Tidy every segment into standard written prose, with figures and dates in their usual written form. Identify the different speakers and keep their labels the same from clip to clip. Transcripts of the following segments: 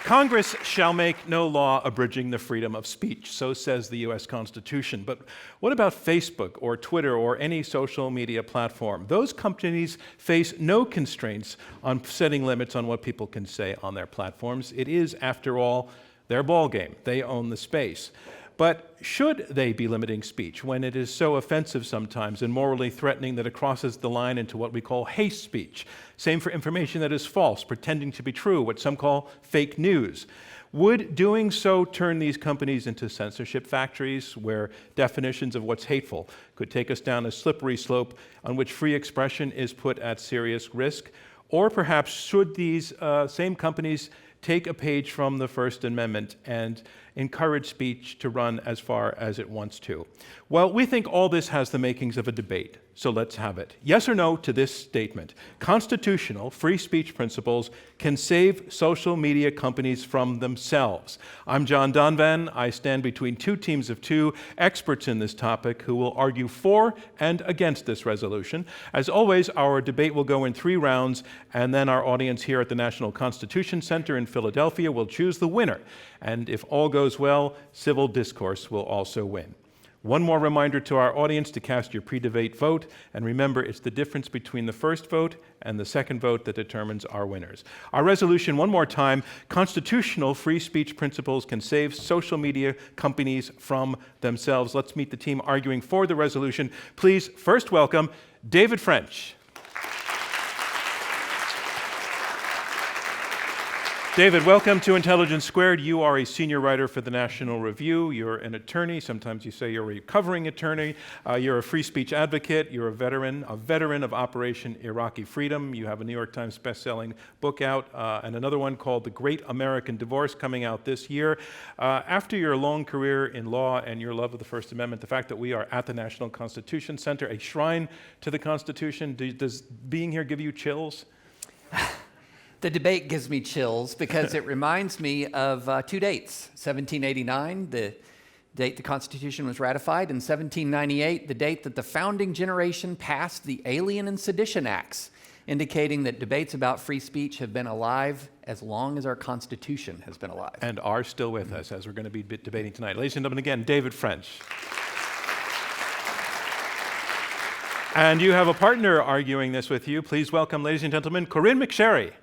Speaker 1: Congress shall make no law abridging the freedom of speech, so says the U.S. Constitution. But what about Facebook or Twitter or any social media platform? Those companies face no constraints on setting limits on what people can say on their platforms. It is, after all, their ballgame. They own the space. But should they be limiting speech when it is so offensive sometimes and morally threatening that it crosses the line into what we call hate speech? Same for information that is false, pretending to be true, what some call fake news. Would doing so turn these companies into censorship factories where definitions of what's hateful could take us down a slippery slope on which free expression is put at serious risk? Or perhaps should these same companies take a page from the First Amendment and encourage speech to run as far as it wants to? Well, we think all this has the makings of a debate, so let's have it. Yes or no to this statement: constitutional free speech principles can save social media companies from themselves. I'm John Donvan. I stand between two teams of two experts in this topic who will argue for and against this resolution. As always, our debate will go in 3 rounds, and then our audience here at the National Constitution Center in Philadelphia will choose the winner. And if all goes well, civil discourse will also win. One more reminder to our audience to cast your pre-debate vote, and remember, it's the difference between the first vote and the second vote that determines our winners. Our resolution, one more time: constitutional free speech principles can save social media companies from themselves. Let's meet the team arguing for the resolution. Please first welcome David French. David, welcome to Intelligence Squared. You are a senior writer for the National Review. You're an attorney. Sometimes you say you're a recovering attorney. You're a free speech advocate. You're a veteran of Operation Iraqi Freedom. You have a New York Times best-selling book out and another one called The Great American Divorce coming out this year. After your long career in law and your love of the First Amendment, the fact that we are at the National Constitution Center, a shrine to the Constitution, does being here give you chills?
Speaker 2: The debate gives me chills because it reminds me of 2 dates. 1789, the date the Constitution was ratified, and 1798, the date that the founding generation passed the Alien and Sedition Acts, indicating that debates about free speech have been alive as long as our Constitution has been alive.
Speaker 1: And are still with us, as we're going to be debating tonight. Ladies and gentlemen, again, David French. And you have a partner arguing this with you. Please welcome, ladies and gentlemen, Corynne McSherry.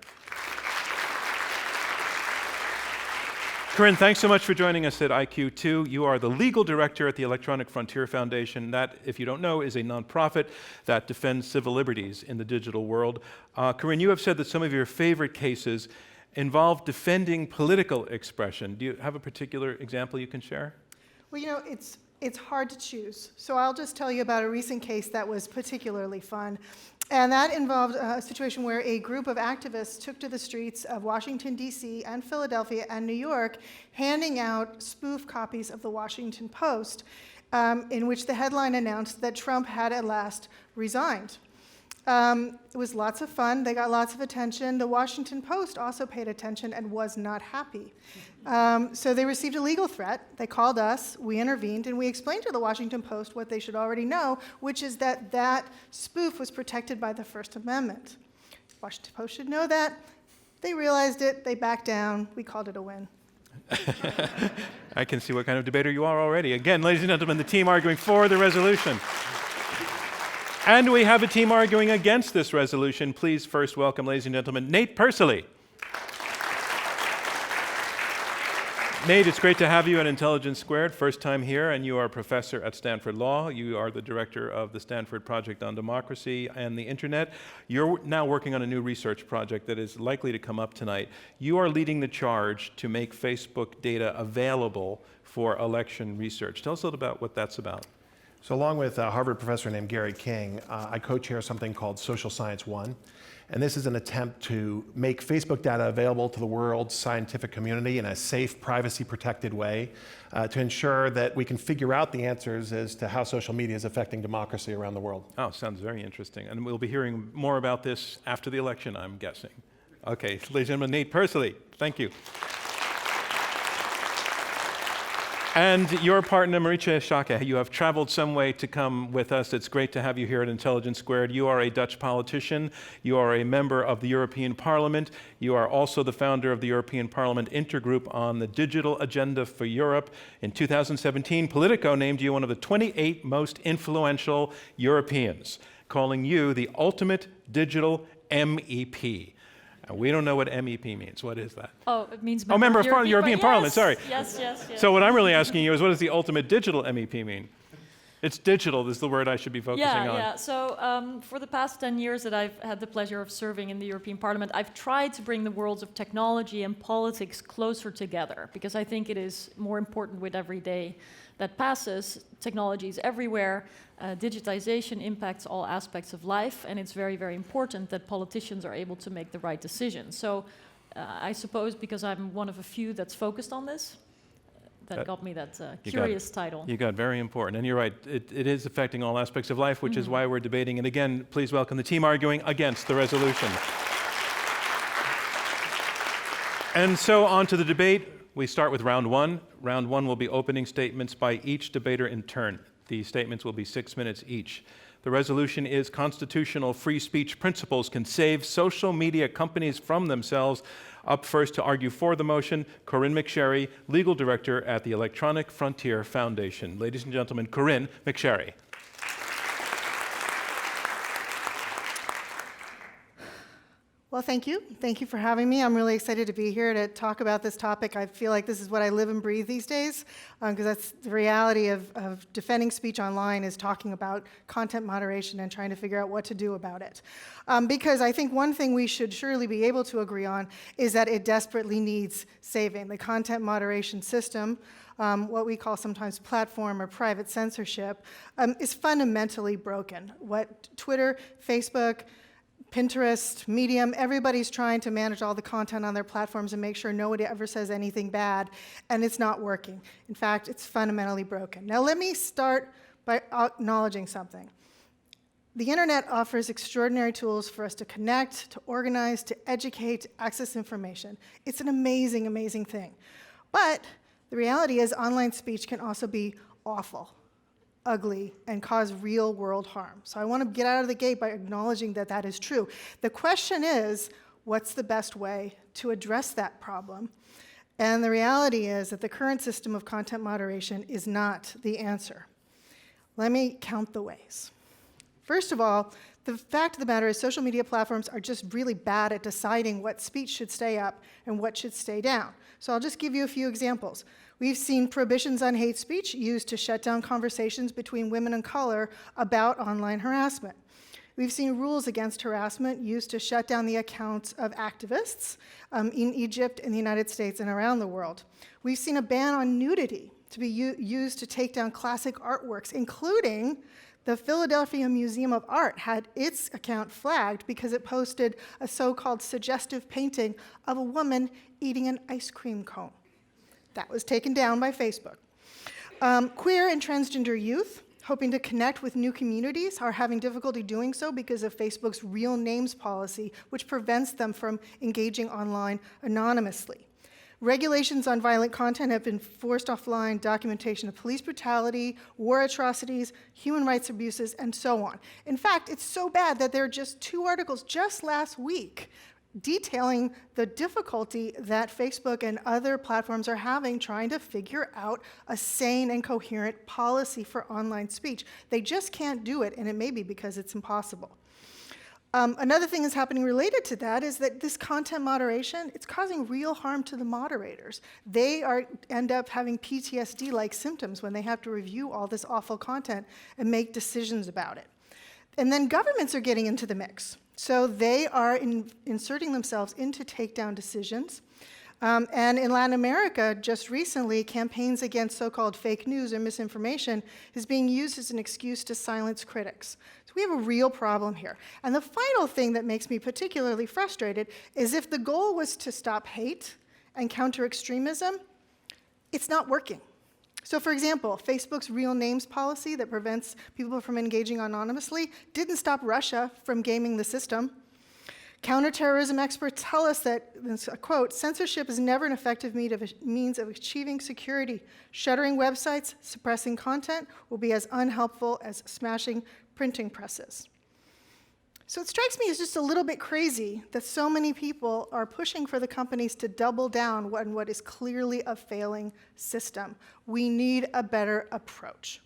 Speaker 1: Corynne, thanks so much for joining us at IQ2. You are the legal director at the Electronic Frontier Foundation. That, if you don't know, is a nonprofit that defends civil liberties in the digital world. Corynne, you have said that some of your favorite cases involve defending political expression. Do you have a particular example you can share?
Speaker 3: Well, you know, it's hard to choose. So I'll just tell you about a recent case that was particularly fun. And that involved a situation where a group of activists took to the streets of Washington, D.C. and Philadelphia and New York, handing out spoof copies of the Washington Post, in which the headline announced that Trump had at last resigned. It was lots of fun. They got lots of attention. The Washington Post also paid attention and was not happy. So they received a legal threat. They called us, we intervened, and we explained to the Washington Post what they should already know, which is that that spoof was protected by the First Amendment. Washington Post should know that. They realized it. They backed down. We called it a win.
Speaker 1: I can see what kind of debater you are already. Again, ladies and gentlemen, the team arguing for the resolution. And we have a team arguing against this resolution. Please first welcome, ladies and gentlemen, Nate Persily. Nate, it's great to have you at Intelligence Squared. First time here, and you are a professor at Stanford Law. You are the director of the Stanford Project on Democracy and the Internet. You're now working on a new research project that is likely to come up tonight. You are leading the charge to make Facebook data available for election research. Tell us a little about what that's about.
Speaker 4: So along with a Harvard professor named Gary King, I co-chair something called Social Science One. And this is an attempt to make Facebook data available to the world's scientific community in a safe, privacy-protected way to ensure that we can figure out the answers as to how social media is affecting democracy around the world.
Speaker 1: Oh, sounds very interesting. And we'll be hearing more about this after the election, I'm guessing. Okay, ladies and gentlemen, Nate Persily, thank you. And your partner, Marietje Schaake, you have traveled some way to come with us. It's great to have you here at Intelligence Squared. You are a Dutch politician. You are a member of the European Parliament. You are also the founder of the European Parliament Intergroup on the Digital Agenda for Europe. In 2017, Politico named you one of the 28 most influential Europeans, calling you the ultimate digital MEP. We don't know what MEP means. What is that?
Speaker 5: Oh, it means
Speaker 1: member of European Parliament, sorry.
Speaker 5: Yes.
Speaker 1: So what I'm really asking you is, what does the ultimate digital MEP mean? It's digital is the word I should be focusing on.
Speaker 5: Yeah. So for the past 10 years that I've had the pleasure of serving in the European Parliament, I've tried to bring the worlds of technology and politics closer together, because I think it is more important with every day that passes. Technology is everywhere. Digitization impacts all aspects of life, and it's very, very important that politicians are able to make the right decisions. So I suppose because I'm one of a few that's focused on this, that got me that curious title.
Speaker 1: You got very important. And you're right, it is affecting all aspects of life, which is why we're debating. And again, please welcome the team arguing against the resolution. And so on to the debate. We start with round one. Round one will be opening statements by each debater in turn. The statements will be 6 minutes each. The resolution is constitutional free speech principles can save social media companies from themselves. Up first to argue for the motion, Corynne McSherry, legal director at the Electronic Frontier Foundation. Ladies and gentlemen, Corynne McSherry.
Speaker 3: Well, thank you. Thank you for having me. I'm really excited to be here to talk about this topic. I feel like this is what I live and breathe these days, because that's the reality of defending speech online, is talking about content moderation and trying to figure out what to do about it. Because I think one thing we should surely be able to agree on is that it desperately needs saving. The content moderation system, what we call sometimes platform or private censorship, is fundamentally broken. What Twitter, Facebook, Pinterest, Medium, everybody's trying to manage all the content on their platforms and make sure nobody ever says anything bad, and it's not working. In fact, it's fundamentally broken. Now let me start by acknowledging something. The internet offers extraordinary tools for us to connect, to organize, to educate, to access information. It's an amazing, amazing thing. But the reality is online speech can also be awful, ugly, and cause real world harm. So I want to get out of the gate by acknowledging that that is true. The question is, what's the best way to address that problem? And the reality is that the current system of content moderation is not the answer. Let me count the ways. First of all, the fact of the matter is social media platforms are just really bad at deciding what speech should stay up and what should stay down. So I'll just give you a few examples. We've seen prohibitions on hate speech used to shut down conversations between women of color about online harassment. We've seen rules against harassment used to shut down the accounts of activists in Egypt, in the United States, and around the world. We've seen a ban on nudity to be used to take down classic artworks, including the Philadelphia Museum of Art had its account flagged because it posted a so-called suggestive painting of a woman eating an ice cream cone. That was taken down by Facebook. Queer and transgender youth, hoping to connect with new communities, are having difficulty doing so because of Facebook's real names policy, which prevents them from engaging online anonymously. Regulations on violent content have been forced offline, documentation of police brutality, war atrocities, human rights abuses, and so on. In fact, it's so bad that there are just 2 articles just last week detailing the difficulty that Facebook and other platforms are having trying to figure out a sane and coherent policy for online speech. They just can't do it, and it may be because it's impossible. Another thing that's happening related to that is that this content moderation, it's causing real harm to the moderators. They end up having PTSD-like symptoms when they have to review all this awful content and make decisions about it. And then governments are getting into the mix. So they are inserting themselves into takedown decisions. And in Latin America, just recently, campaigns against so-called fake news or misinformation is being used as an excuse to silence critics. So we have a real problem here. And the final thing that makes me particularly frustrated is if the goal was to stop hate and counter extremism, it's not working. So for example, Facebook's real names policy that prevents people from engaging anonymously didn't stop Russia from gaming the system. Counterterrorism experts tell us that, this is a quote, censorship is never an effective means of achieving security. Shuttering websites, suppressing content will be as unhelpful as smashing printing presses. So it strikes me as just a little bit crazy that so many people are pushing for the companies to double down on what is clearly a failing system. We need a better approach.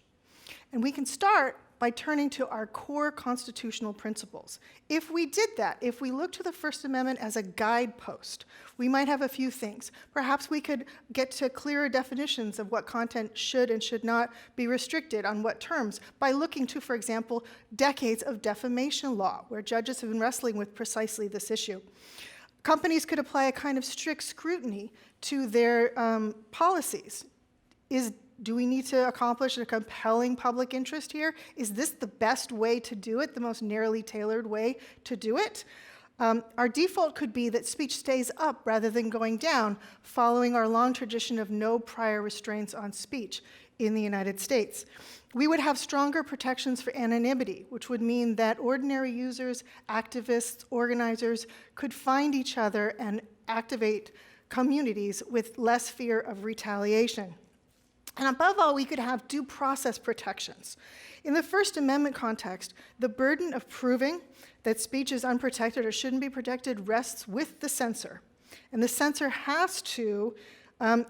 Speaker 3: And we can start by turning to our core constitutional principles. If we did that, if we look to the First Amendment as a guidepost, we might have a few things. Perhaps we could get to clearer definitions of what content should and should not be restricted, on what terms, by looking to, for example, decades of defamation law, where judges have been wrestling with precisely this issue. Companies could apply a kind of strict scrutiny to their policies. Do we need to accomplish a compelling public interest here? Is this the best way to do it, the most narrowly tailored way to do it? Our default could be that speech stays up rather than going down, following our long tradition of no prior restraints on speech in the United States. We would have stronger protections for anonymity, which would mean that ordinary users, activists, organizers could find each other and activate communities with less fear of retaliation. And above all, we could have due process protections. In the First Amendment context, the burden of proving that speech is unprotected or shouldn't be protected rests with the censor. And the censor has to,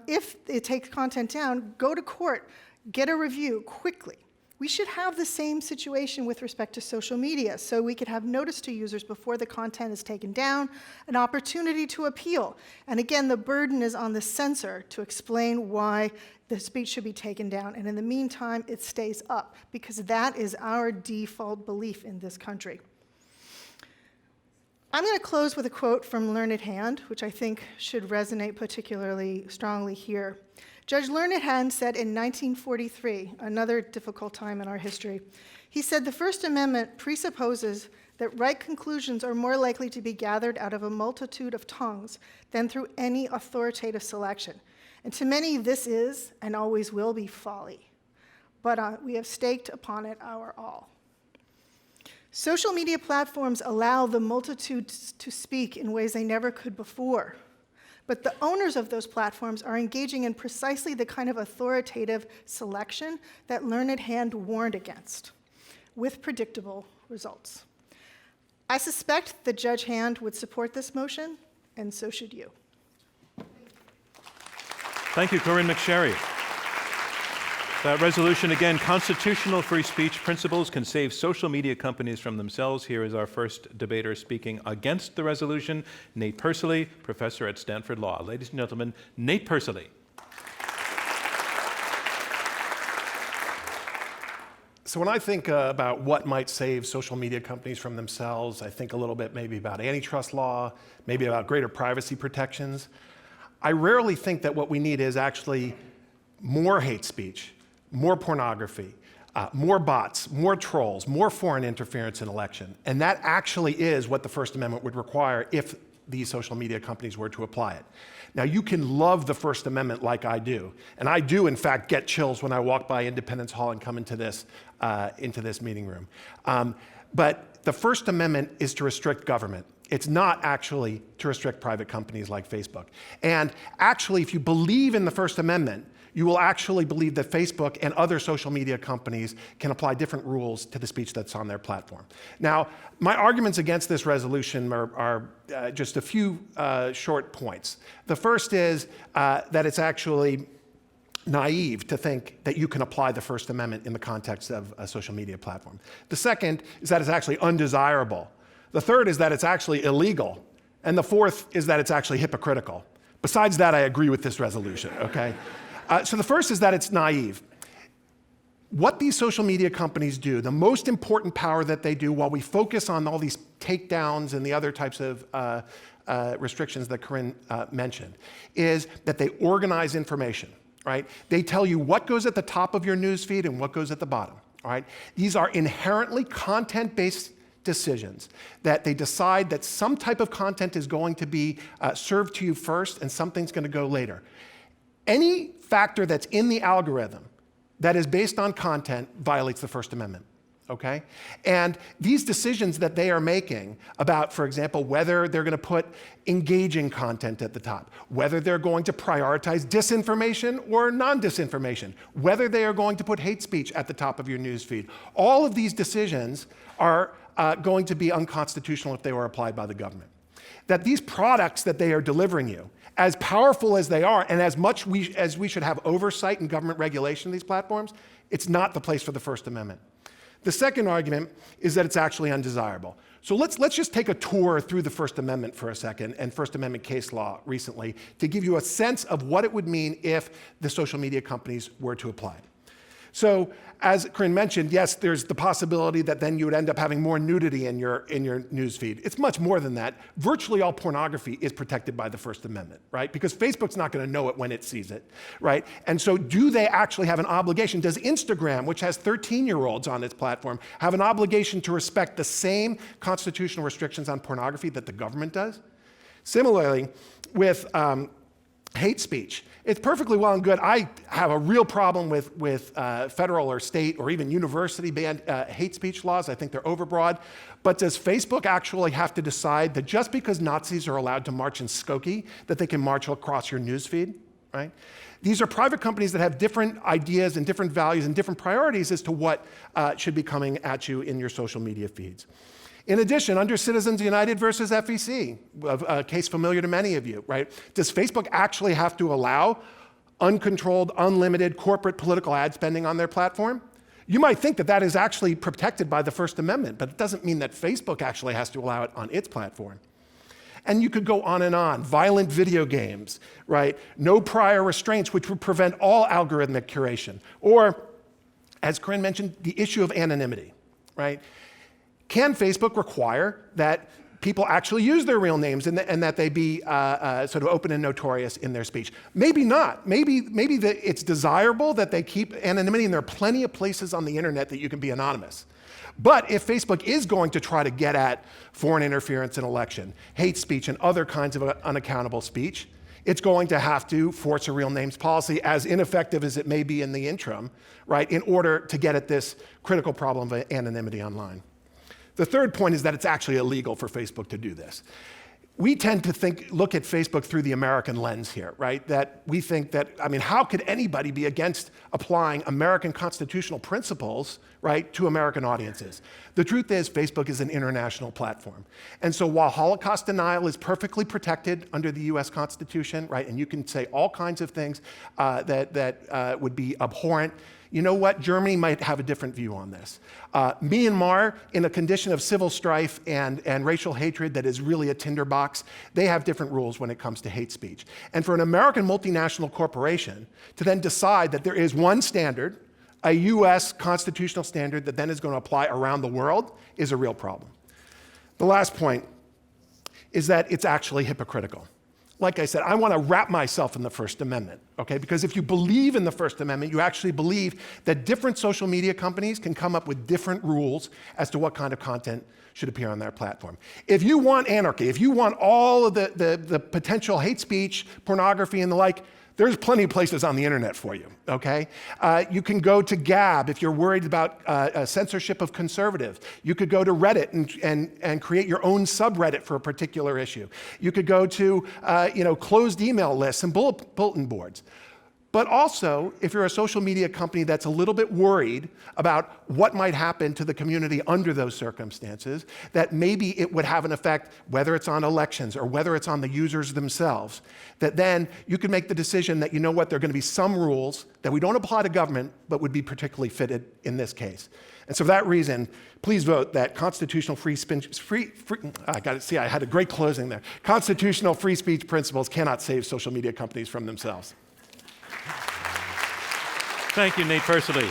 Speaker 3: if it takes content down, go to court, get a review quickly. We should have the same situation with respect to social media, so we could have notice to users before the content is taken down, an opportunity to appeal. And again, the burden is on the censor to explain why the speech should be taken down. And in the meantime, it stays up, because that is our default belief in this country. I'm going to close with a quote from Learned Hand, which I think should resonate particularly strongly here. Judge Learned Hand said in 1943, another difficult time in our history, he said, "The First Amendment presupposes that right conclusions are more likely to be gathered out of a multitude of tongues than through any authoritative selection. And to many, this is and always will be folly. But we have staked upon it our all." Social media platforms allow the multitudes to speak in ways they never could before. But the owners of those platforms are engaging in precisely the kind of authoritative selection that Learned Hand warned against, with predictable results. I suspect that Judge Hand would support this motion, and so should you.
Speaker 1: Thank you, Corynne McSherry. That resolution, again, constitutional free speech principles can save social media companies from themselves. Here is our first debater speaking against the resolution, Nate Persily, professor at Stanford Law. Ladies and gentlemen, Nate Persily.
Speaker 4: So when I think about what might save social media companies from themselves, I think a little bit maybe about antitrust law, maybe about greater privacy protections. I rarely think that what we need is actually more hate speech, more pornography, more bots, more trolls, more foreign interference in election. And that actually is what the First Amendment would require if these social media companies were to apply it. Now, you can love the First Amendment like I do. And I do, in fact, get chills when I walk by Independence Hall and come into this meeting room. But the First Amendment is to restrict government. It's not actually to restrict private companies like Facebook. And actually, if you believe in the First Amendment, you will actually believe that Facebook and other social media companies can apply different rules to the speech that's on their platform. Now, my arguments against this resolution are just a few short points. The first is that it's actually naive to think that you can apply the First Amendment in the context of a social media platform. The second is that it's actually undesirable. The third is that it's actually illegal. And the fourth is that it's actually hypocritical. Besides that, I agree with this resolution, okay? So the first is that it's naive. What these social media companies do, the most important power that they do while we focus on all these takedowns and the other types of restrictions that Corynne mentioned, is that they organize information, right? They tell you what goes at the top of your newsfeed and what goes at the bottom, all right? These are inherently content-based decisions that they decide that some type of content is going to be served to you first and something's going to go later. Any factor that's in the algorithm that is based on content violates the First Amendment. okay? And these decisions that they are making about, for example, whether they're going to put engaging content at the top, whether they're going to prioritize disinformation or non-disinformation, whether they are going to put hate speech at the top of your newsfeed, all of these decisions are going to be unconstitutional if they were applied by the government. That these products that they are delivering you, as powerful as they are, and as much as we should have oversight and government regulation of these platforms, it's not the place for the First Amendment. The second argument is that it's actually undesirable. So let's just take a tour through the First Amendment for a second and First Amendment case law recently to give you a sense of what it would mean if the social media companies were to apply. So as Corynne mentioned, yes, there's the possibility that then you would end up having more nudity in your newsfeed. It's much more than that. Virtually all pornography is protected by the First Amendment, right? Because Facebook's not going to know it when it sees it, right? And so do they actually have an obligation? Does Instagram, which has 13-year-olds on its platform, have an obligation to respect the same constitutional restrictions on pornography that the government does? Similarly, with hate speech. It's perfectly well and good. I have a real problem with federal or state or even university banned hate speech laws. I think they're overbroad. But does Facebook actually have to decide that just because Nazis are allowed to march in Skokie, that they can march across your newsfeed, right? These are private companies that have different ideas and different values and different priorities as to what should be coming at you in your social media feeds. In addition, under Citizens United versus FEC, a case familiar to many of you, right? Does Facebook actually have to allow uncontrolled, unlimited corporate political ad spending on their platform? You might think that that is actually protected by the First Amendment, but it doesn't mean that Facebook actually has to allow it on its platform. And you could go on and on. Violent video games, right? No prior restraints, which would prevent all algorithmic curation. Or, as Corynne mentioned, the issue of anonymity, right? Can Facebook require that people actually use their real names and that they be sort of open and notorious in their speech? Maybe not. Maybe it's desirable that they keep anonymity, and there are plenty of places on the internet that you can be anonymous. But if Facebook is going to try to get at foreign interference in election, hate speech, and other kinds of unaccountable speech, it's going to have to force a real names policy, as ineffective as it may be in the interim, right, in order to get at this critical problem of anonymity online. The third point is that it's actually illegal for Facebook to do this. We tend to look at Facebook through the American lens here, right? That we think that, I mean, how could anybody be against applying American constitutional principles, right, to American audiences? The truth is, Facebook is an international platform. And so while Holocaust denial is perfectly protected under the US Constitution, right, and you can say all kinds of things that would be abhorrent, you know what? Germany might have a different view on this. Myanmar, in a condition of civil strife and racial hatred that is really a tinderbox, they have different rules when it comes to hate speech. And for an American multinational corporation to then decide that there is one standard, a US constitutional standard that then is going to apply around the world, is a real problem. The last point is that it's actually hypocritical. Like I said, I want to wrap myself in the First Amendment, okay? Because if you believe in the First Amendment, you actually believe that different social media companies can come up with different rules as to what kind of content should appear on their platform. If you want anarchy, if you want all of the potential hate speech, pornography, and the like, there's plenty of places on the internet for you, okay? You can go to Gab if you're worried about censorship of conservatives. You could go to Reddit and create your own subreddit for a particular issue. You could go to closed email lists and bulletin boards. But also, if you're a social media company that's a little bit worried about what might happen to the community under those circumstances, that maybe it would have an effect, whether it's on elections or whether it's on the users themselves, that then you can make the decision that, you know what, there are going to be some rules that we don't apply to government, but would be particularly fitted in this case. And so for that reason, please vote that constitutional free speech I had a great closing there. Constitutional free speech principles cannot save social media companies from themselves.
Speaker 1: Thank you, Nate Persily.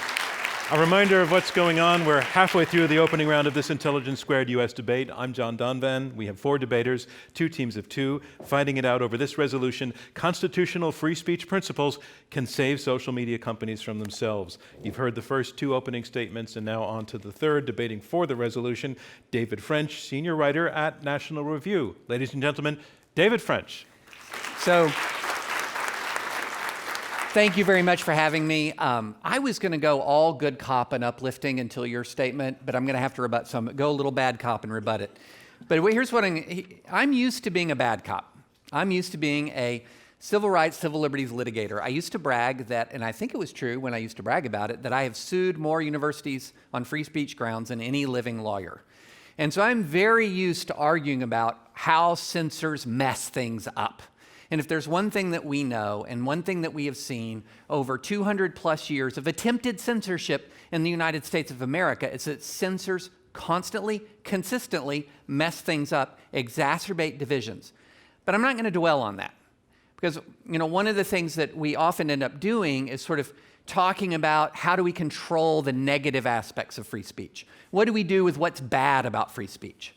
Speaker 1: A reminder of what's going on. We're halfway through the opening round of this Intelligence Squared US debate. I'm John Donvan. We have 4 debaters, 2 teams of 2, fighting it out over this resolution. Constitutional free speech principles can save social media companies from themselves. You've heard the first 2 opening statements, and now on to the third, debating for the resolution, David French, senior writer at National Review. Ladies and gentlemen, David French.
Speaker 2: So, Thank you very much for having me. I was going to go all good cop and uplifting until your statement, but I'm going to have to rebut some. Go a little bad cop and rebut it. But here's what I'm used to being a bad cop. I'm used to being a civil rights, civil liberties litigator. I used to brag that, and I think it was true when I used to brag about it, that I have sued more universities on free speech grounds than any living lawyer. And so I'm very used to arguing about how censors mess things up. And if there's one thing that we know, and one thing that we have seen over 200 plus years of attempted censorship in the United States of America, it's that censors constantly, consistently mess things up, exacerbate divisions. But I'm not going to dwell on that. Because, one of the things that we often end up doing is sort of talking about how do we control the negative aspects of free speech? What do we do with what's bad about free speech?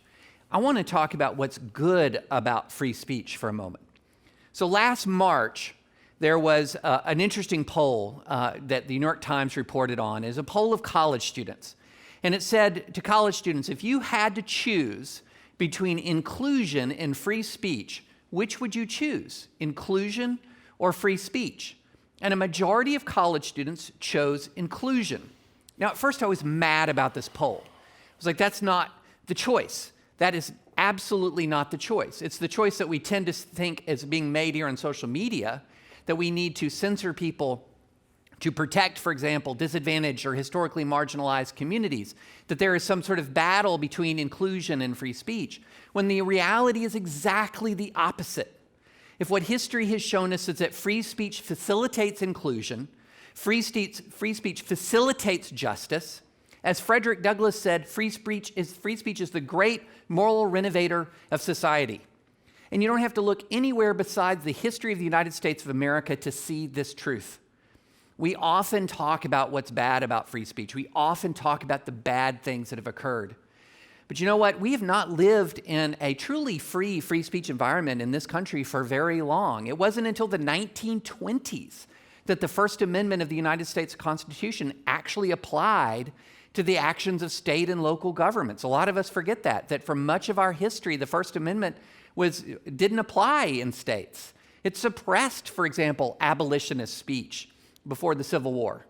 Speaker 2: I want to talk about what's good about free speech for a moment. So last March, there was an interesting poll that the New York Times reported on. It was a poll of college students. And it said to college students, if you had to choose between inclusion and free speech, which would you choose, inclusion or free speech? And a majority of college students chose inclusion. Now, at first I was mad about this poll. I was like, that's not the choice. That is absolutely not the choice. It's the choice that we tend to think is being made here on social media, that we need to censor people to protect, for example, disadvantaged or historically marginalized communities, that there is some sort of battle between inclusion and free speech, when the reality is exactly the opposite. If what history has shown us is that free speech facilitates inclusion, free speech facilitates justice, as Frederick Douglass said, free speech is the great moral renovator of society. And you don't have to look anywhere besides the history of the United States of America to see this truth. We often talk about what's bad about free speech. We often talk about the bad things that have occurred. But you know what? We have not lived in a truly free speech environment in this country for very long. It wasn't until the 1920s that the First Amendment of the United States Constitution actually applied to the actions of state and local governments. A lot of us forget that for much of our history, the First Amendment didn't apply in states. It suppressed, for example, abolitionist speech before the Civil War.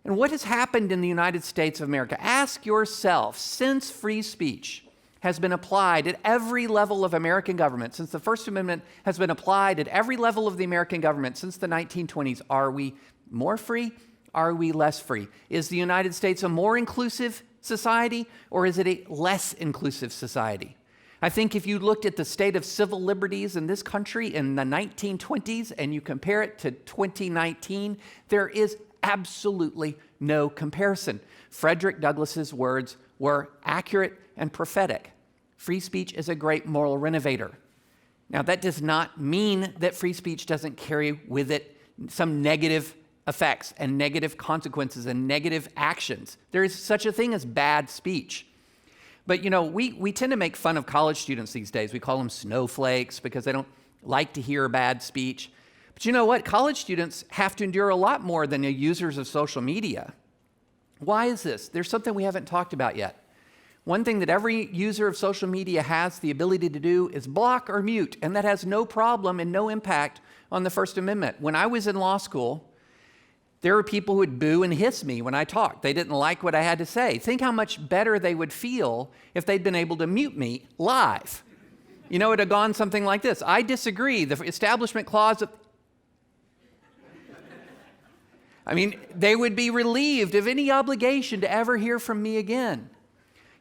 Speaker 2: And what has happened in the United States of America? Ask yourself, since free speech has been applied at every level of American government, since the First Amendment has been applied at every level of the American government since the 1920s, are we more free? Are we less free? Is the United States a more inclusive society, or is it a less inclusive society? I think if you looked at the state of civil liberties in this country in the 1920s and you compare it to 2019, there is absolutely no comparison. Frederick Douglass's words were accurate and prophetic. Free speech is a great moral renovator. Now, that does not mean that free speech doesn't carry with it some negative effects and negative consequences and negative actions. There is such a thing as bad speech. But we tend to make fun of college students these days. We call them snowflakes because they don't like to hear bad speech. But you know what? College students have to endure a lot more than the users of social media. Why is this? There's something we haven't talked about yet. One thing that every user of social media has the ability to do is block or mute, and that has no problem and no impact on the First Amendment. When I was in law school, there were people who would boo and hiss me when I talked. They didn't like what I had to say. Think how much better they would feel if they'd been able to mute me live. It would have gone something like this. I disagree. The Establishment Clause of... they would be relieved of any obligation to ever hear from me again.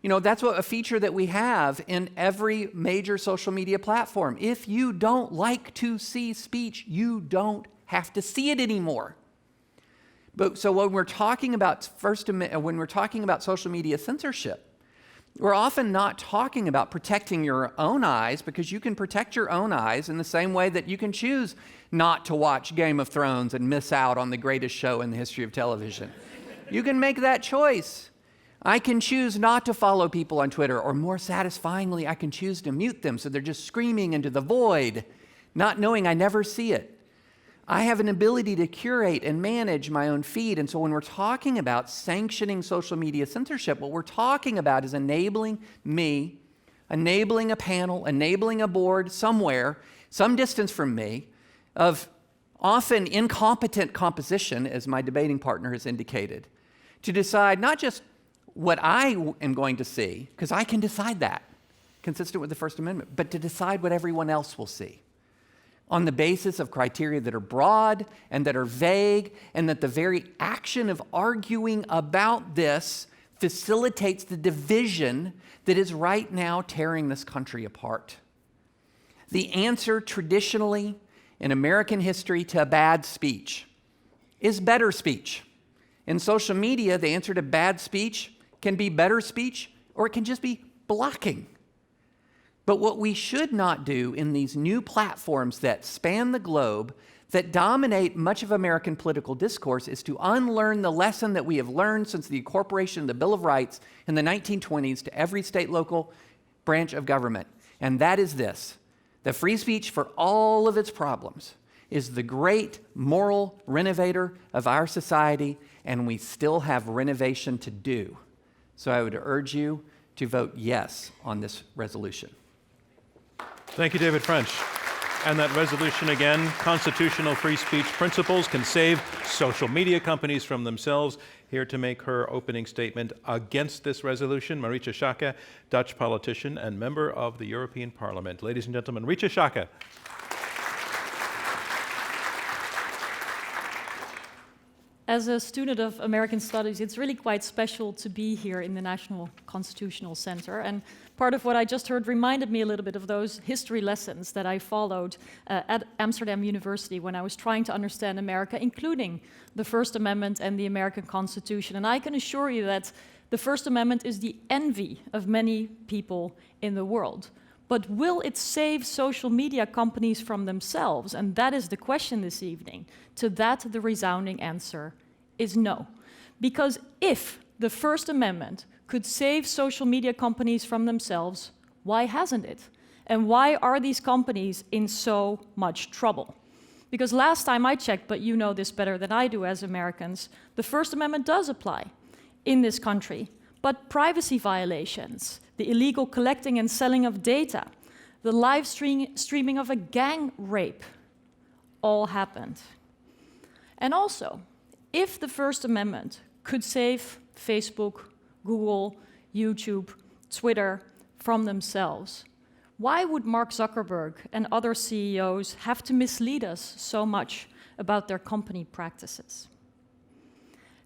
Speaker 2: That's a feature that we have in every major social media platform. If you don't like to see speech, you don't have to see it anymore. But so when we're talking about social media censorship, we're often not talking about protecting your own eyes, because you can protect your own eyes in the same way that you can choose not to watch Game of Thrones and miss out on the greatest show in the history of television. You can make that choice. I can choose not to follow people on Twitter, or more satisfyingly, I can choose to mute them so they're just screaming into the void, not knowing I never see it. I have an ability to curate and manage my own feed. And so when we're talking about sanctioning social media censorship, what we're talking about is enabling me, enabling a panel, enabling a board somewhere, some distance from me, of often incompetent composition, as my debating partner has indicated, to decide not just what I am going to see, because I can decide that, consistent with the First Amendment, but to decide what everyone else will see on the basis of criteria that are broad and that are vague, and that the very action of arguing about this facilitates the division that is right now tearing this country apart. The answer traditionally in American history to bad speech is better speech. In social media, the answer to bad speech can be better speech, or it can just be blocking. But what we should not do in these new platforms that span the globe, that dominate much of American political discourse, is to unlearn the lesson that we have learned since the incorporation of the Bill of Rights in the 1920s to every state, local branch of government. And that is this: the free speech, for all of its problems, is the great moral renovator of our society, and we still have renovation to do. So I would urge you to vote yes on this resolution.
Speaker 1: Thank you, David French. And that resolution again, constitutional free speech principles can save social media companies from themselves. Here to make her opening statement against this resolution, Marietje Schaake, Dutch politician and member of the European Parliament. Ladies and gentlemen, Marietje Schaake.
Speaker 5: As a student of American studies, it's really quite special to be here in the National Constitutional Center. And part of what I just heard reminded me a little bit of those history lessons that I followed at Amsterdam University when I was trying to understand America, including the First Amendment and the American Constitution. And I can assure you that the First Amendment is the envy of many people in the world. But will it save social media companies from themselves? And that is the question this evening. To that, the resounding answer is no. Because if the First Amendment could save social media companies from themselves, why hasn't it? And why are these companies in so much trouble? Because last time I checked, but you know this better than I do as Americans, the First Amendment does apply in this country. But privacy violations, the illegal collecting and selling of data, the live streaming of a gang rape, all happened. And also, if the First Amendment could save Facebook, Google, YouTube, Twitter from themselves, why would Mark Zuckerberg and other CEOs have to mislead us so much about their company practices?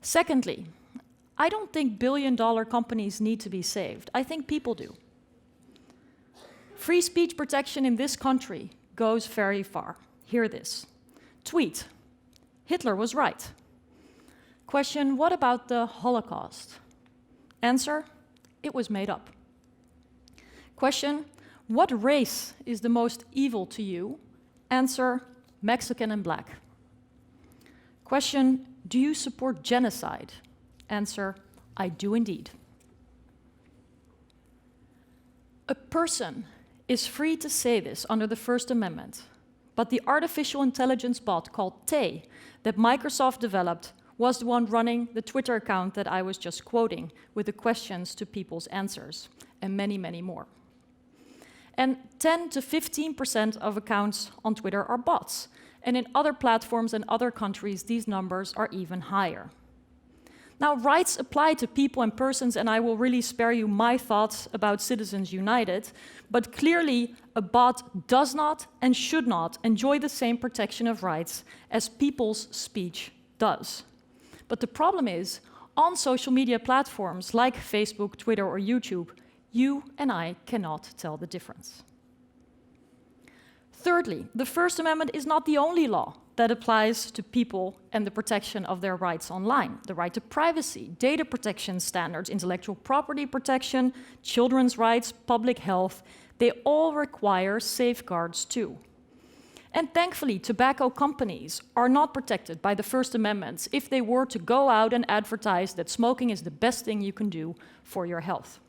Speaker 5: Secondly, I don't think billion-dollar companies need to be saved. I think people do. Free speech protection in this country goes very far. Hear this. Tweet: Hitler was right. Question: what about the Holocaust? Answer: it was made up. Question: what race is the most evil to you? Answer: Mexican and black. Question: do you support genocide? Answer: I do indeed. A person is free to say this under the First Amendment, but the artificial intelligence bot called Tay that Microsoft developed was the one running the Twitter account that I was just quoting with the questions to people's answers, and many, many more. And 10 to 15% of accounts on Twitter are bots, and in other platforms and other countries, these numbers are even higher. Now, rights apply to people and persons, and I will really spare you my thoughts about Citizens United, but clearly a bot does not and should not enjoy the same protection of rights as people's speech does. But the problem is, on social media platforms like Facebook, Twitter, or YouTube, you and I cannot tell the difference. Thirdly, the First Amendment is not the only law that applies to people and the protection of their rights online. The right to privacy, data protection standards, intellectual property protection, children's rights, public health, they all require safeguards too. And thankfully, tobacco companies are not protected by the First Amendment if they were to go out and advertise that smoking is the best thing you can do for your health.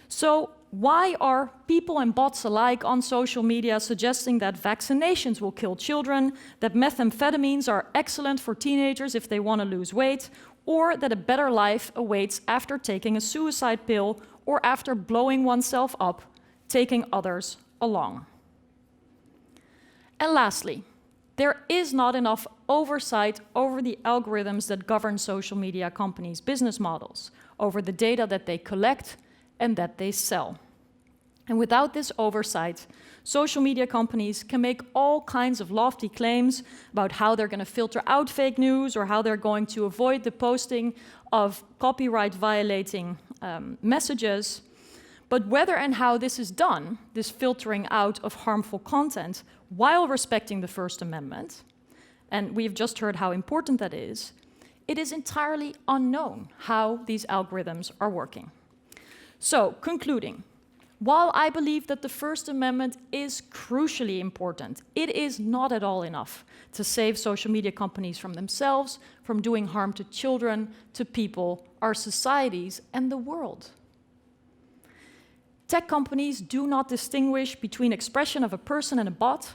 Speaker 5: So why are people and bots alike on social media suggesting that vaccinations will kill children, that methamphetamines are excellent for teenagers if they want to lose weight, or that a better life awaits after taking a suicide pill or after blowing oneself up, taking others along? And lastly, there is not enough oversight over the algorithms that govern social media companies' business models, over the data that they collect and that they sell. And without this oversight, social media companies can make all kinds of lofty claims about how they're going to filter out fake news or how they're going to avoid the posting of copyright-violating messages. But whether and how this is done, this filtering out of harmful content, while respecting the First Amendment, and we've just heard how important that is, it is entirely unknown how these algorithms are working. So, concluding, while I believe that the First Amendment is crucially important, it is not at all enough to save social media companies from themselves, from doing harm to children, to people, our societies, and the world. Tech companies do not distinguish between expression of a person and a bot,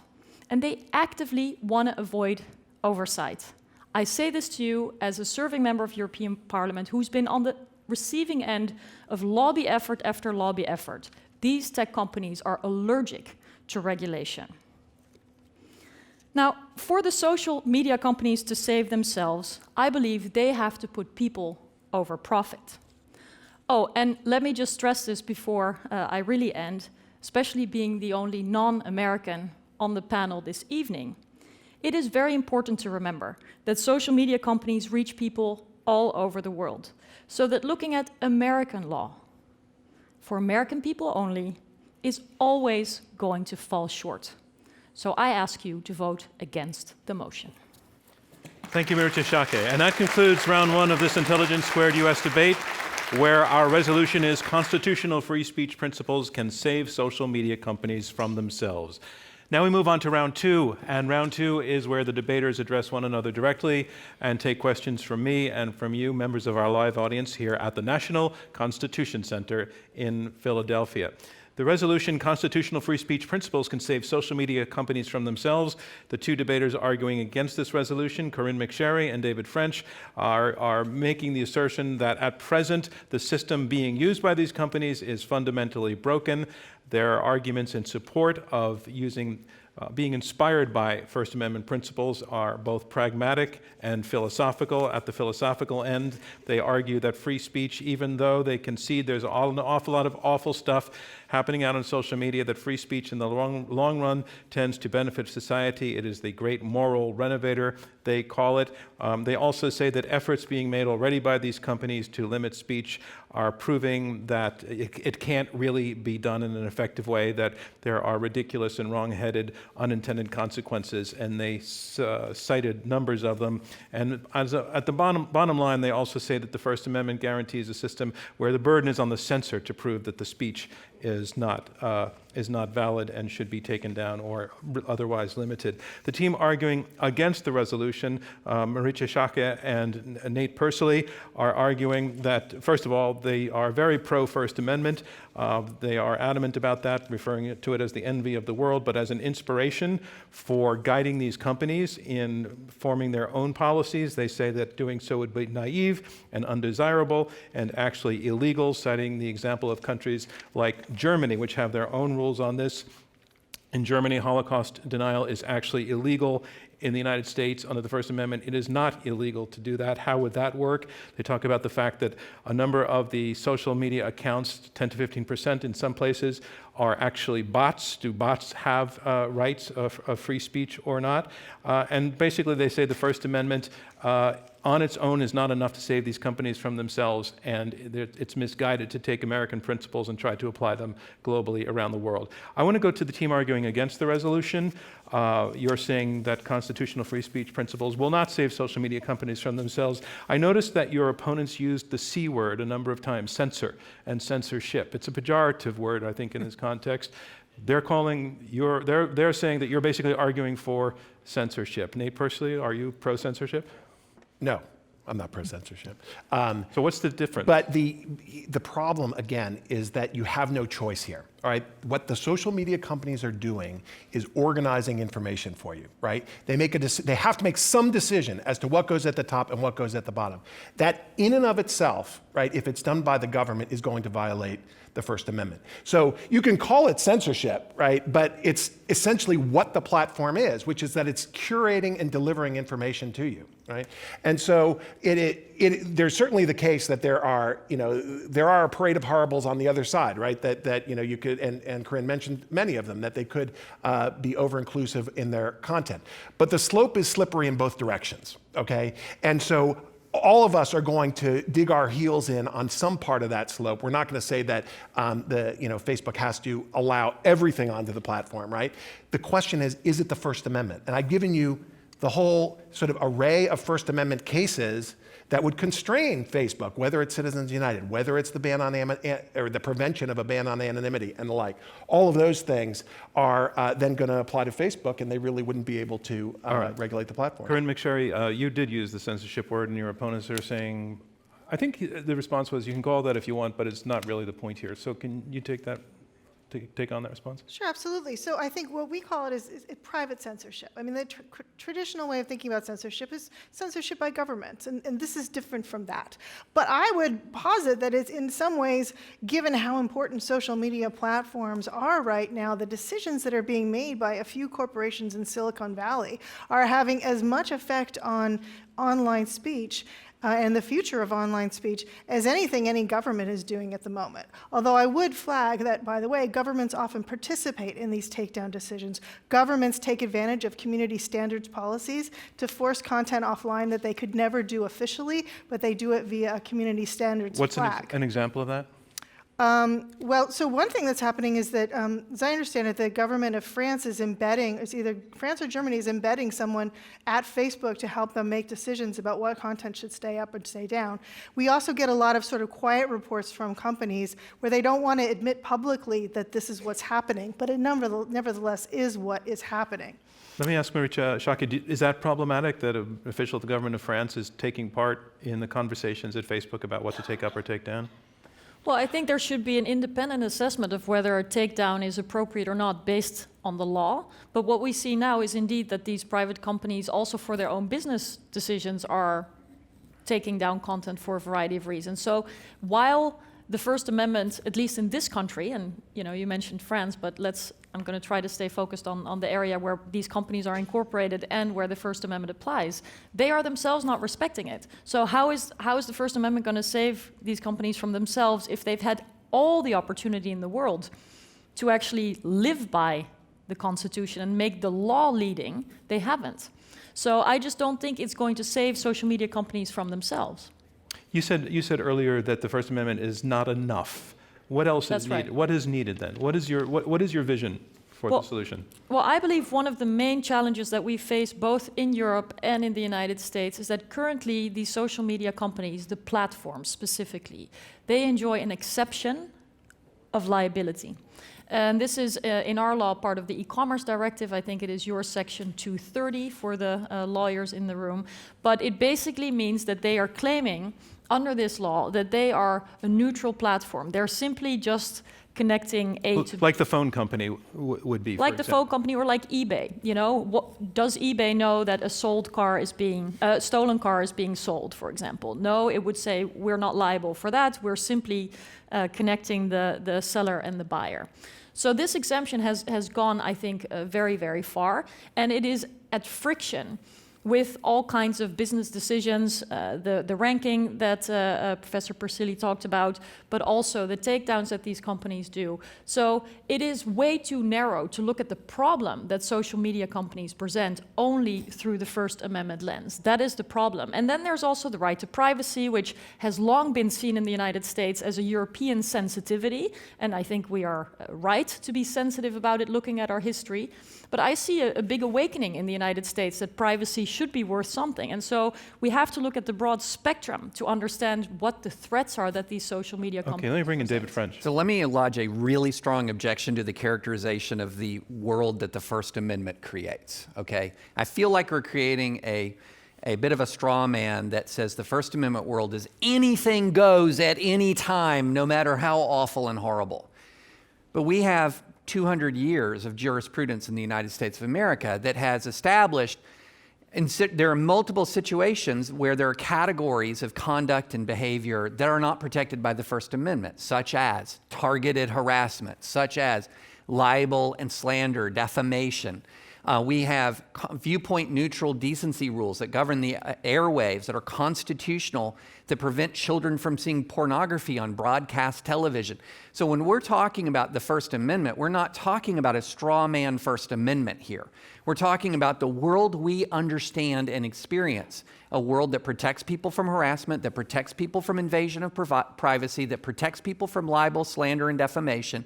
Speaker 5: and they actively want to avoid oversight. I say this to you as a serving member of European Parliament who's been on the receiving end of lobby effort after lobby effort. These tech companies are allergic to regulation. Now, for the social media companies to save themselves, I believe they have to put people over profit. Oh, and let me just stress this before I really end, especially being the only non-American on the panel this evening. It is very important to remember that social media companies reach people all over the world, so that looking at American law for American people only is always going to fall short. So I ask you to vote against the motion.
Speaker 1: Thank you, Marietje Schaake. And that concludes round one of this Intelligence Squared US debate, where our resolution is constitutional free speech principles can save social media companies from themselves. Now we move on to round two, and round two is where the debaters address one another directly and take questions from me and from you, members of our live audience here at the National Constitution Center in Philadelphia. The resolution, Constitutional Free Speech Principles Can Save Social Media Companies from Themselves. The two debaters arguing against this resolution, Corynne McSherry and David French, are making the assertion that at present, the system being used by these companies is fundamentally broken. Their arguments in support of being inspired by First Amendment principles are both pragmatic and philosophical. At the philosophical end, they argue that free speech, even though they concede there's an awful lot of awful stuff happening out on social media, that free speech in the long run tends to benefit society. It is the great moral renovator, they call it. They also say that efforts being made already by these companies to limit speech are proving that it can't really be done in an effective way, that there are ridiculous and wrong-headed unintended consequences, and they cited numbers of them. And at the bottom line, they also say that the First Amendment guarantees a system where the burden is on the censor to prove that the speech is not valid and should be taken down or otherwise limited. The team arguing against the resolution, Marietje Schaake and Nate Persily, are arguing that, first of all, they are very pro-First Amendment. They are adamant about that, referring to it as the envy of the world, but as an inspiration for guiding these companies in forming their own policies. They say that doing so would be naive and undesirable and actually illegal, citing the example of countries like Germany, which have their own rules on this. In Germany, Holocaust denial is actually illegal. In the United States, under the First Amendment, it is not illegal to do that. How would that work? They talk about the fact that a number of the social media accounts, 10 to 15% in some places, are actually bots. Do bots have rights of free speech or not? And basically they say the First Amendment on its own is not enough to save these companies from themselves, and it's misguided to take American principles and try to apply them globally around the world. I want to go to the team arguing against the resolution. You're saying that constitutional free speech principles will not save social media companies from themselves. I noticed that your opponents used the C word a number of times, censor and censorship. It's a pejorative word, I think, in this context. They're saying that you're basically arguing for censorship. Nate Persily, are you pro-censorship?
Speaker 4: No. I'm not pro-censorship.
Speaker 1: So what's the difference?
Speaker 4: But the problem, again, is that you have no choice here, all right? What the social media companies are doing is organizing information for you, right? They have to make some decision as to what goes at the top and what goes at the bottom. That in and of itself, right, if it's done by the government, is going to violate the First Amendment. So you can call it censorship, right? But it's essentially what the platform is, which is that it's curating and delivering information to you, right? And so there's certainly the case that there are a parade of horribles on the other side, right? That you could, and Corynne mentioned many of them, that they could be over-inclusive in their content. But the slope is slippery in both directions, okay? And so all of us are going to dig our heels in on some part of that slope. We're not going to say that Facebook has to allow everything onto the platform, right? The question is it the First Amendment? And I've given you the whole sort of array of First Amendment cases that would constrain Facebook, whether it's Citizens United, whether it's the ban on or the prevention of a ban on anonymity and the like. All of those things are then going to apply to Facebook, and they really wouldn't be able to regulate the platform.
Speaker 1: Corynne McSherry, you did use the censorship word, and your opponents are saying, I think the response was, you can call that if you want, but it's not really the point here. So can you take on that response?
Speaker 3: Sure, absolutely. So I think what we call it is private censorship. I mean, the traditional way of thinking about censorship is censorship by government, and this is different from that. But I would posit that it's in some ways, given how important social media platforms are right now, the decisions that are being made by a few corporations in Silicon Valley are having as much effect on online speech and the future of online speech as anything any government is doing at the moment. Although I would flag that, by the way, governments often participate in these takedown decisions. Governments take advantage of community standards policies to force content offline that they could never do officially, but they do it via a community standards flag.
Speaker 1: What's an example of that?
Speaker 3: Well, so one thing that's happening is that, as I understand it, the government of France is embedding, it's either France or Germany is embedding someone at Facebook to help them make decisions about what content should stay up and stay down. We also get a lot of sort of quiet reports from companies where they don't want to admit publicly that this is what's happening, but it nevertheless is what is happening.
Speaker 1: Let me ask Marietje, Schaake, is that problematic that an official of the government of France is taking part in the conversations at Facebook about what to take up or take down?
Speaker 5: Well, I think there should be an independent assessment of whether a takedown is appropriate or not based on the law. But what we see now is indeed that these private companies, also for their own business decisions, are taking down content for a variety of reasons. So while the First Amendment, at least in this country, and you mentioned France, but I'm going to try to stay focused on the area where these companies are incorporated and where the First Amendment applies. They are themselves not respecting it. So how is the First Amendment going to save these companies from themselves if they've had all the opportunity in the world to actually live by the Constitution and make the law leading? They haven't. So I just don't think it's going to save social media companies from themselves.
Speaker 1: You said earlier that the First Amendment is not enough. What else is needed?
Speaker 5: Right.
Speaker 1: What is needed then? What is your vision for the solution?
Speaker 5: Well, I believe one of the main challenges that we face both in Europe and in the United States is that currently these social media companies, the platforms specifically, they enjoy an exception of liability. And this is, in our law, part of the e-commerce directive. I think it is your section 230 for the lawyers in the room. But it basically means that they are claiming under this law that they are a neutral platform. They're simply just connecting A to B.
Speaker 1: Like the phone company would be,
Speaker 5: like the phone company or like eBay. Does eBay know that a stolen car is being sold, for example? No, it would say we're not liable for that. We're simply connecting the seller and the buyer. So this exemption has gone, I think, very, very far, and it is at friction with all kinds of business decisions, the ranking that Professor Persily talked about, but also the takedowns that these companies do. So it is way too narrow to look at the problem that social media companies present only through the First Amendment lens. That is the problem. And then there's also the right to privacy, which has long been seen in the United States as a European sensitivity, and I think we are right to be sensitive about it looking at our history. But I see a big awakening in the United States that privacy should be worth something. And so we have to look at the broad spectrum to understand what the threats are that these social media companies
Speaker 1: Okay, let me bring in David French.
Speaker 2: So let me lodge a really strong objection to the characterization of the world that the First Amendment creates, okay? I feel like we're creating a bit of a straw man that says the First Amendment world is anything goes at any time, no matter how awful and horrible. But we have 200 years of jurisprudence in the United States of America that has established, and there are multiple situations where there are categories of conduct and behavior that are not protected by the First Amendment, such as targeted harassment, such as libel and slander, defamation. We have viewpoint neutral decency rules that govern the airwaves that are constitutional, that prevent children from seeing pornography on broadcast television. So when we're talking about the First Amendment, we're not talking about a straw man First Amendment here. We're talking about the world we understand and experience, a world that protects people from harassment, that protects people from invasion of privacy, that protects people from libel, slander, and defamation.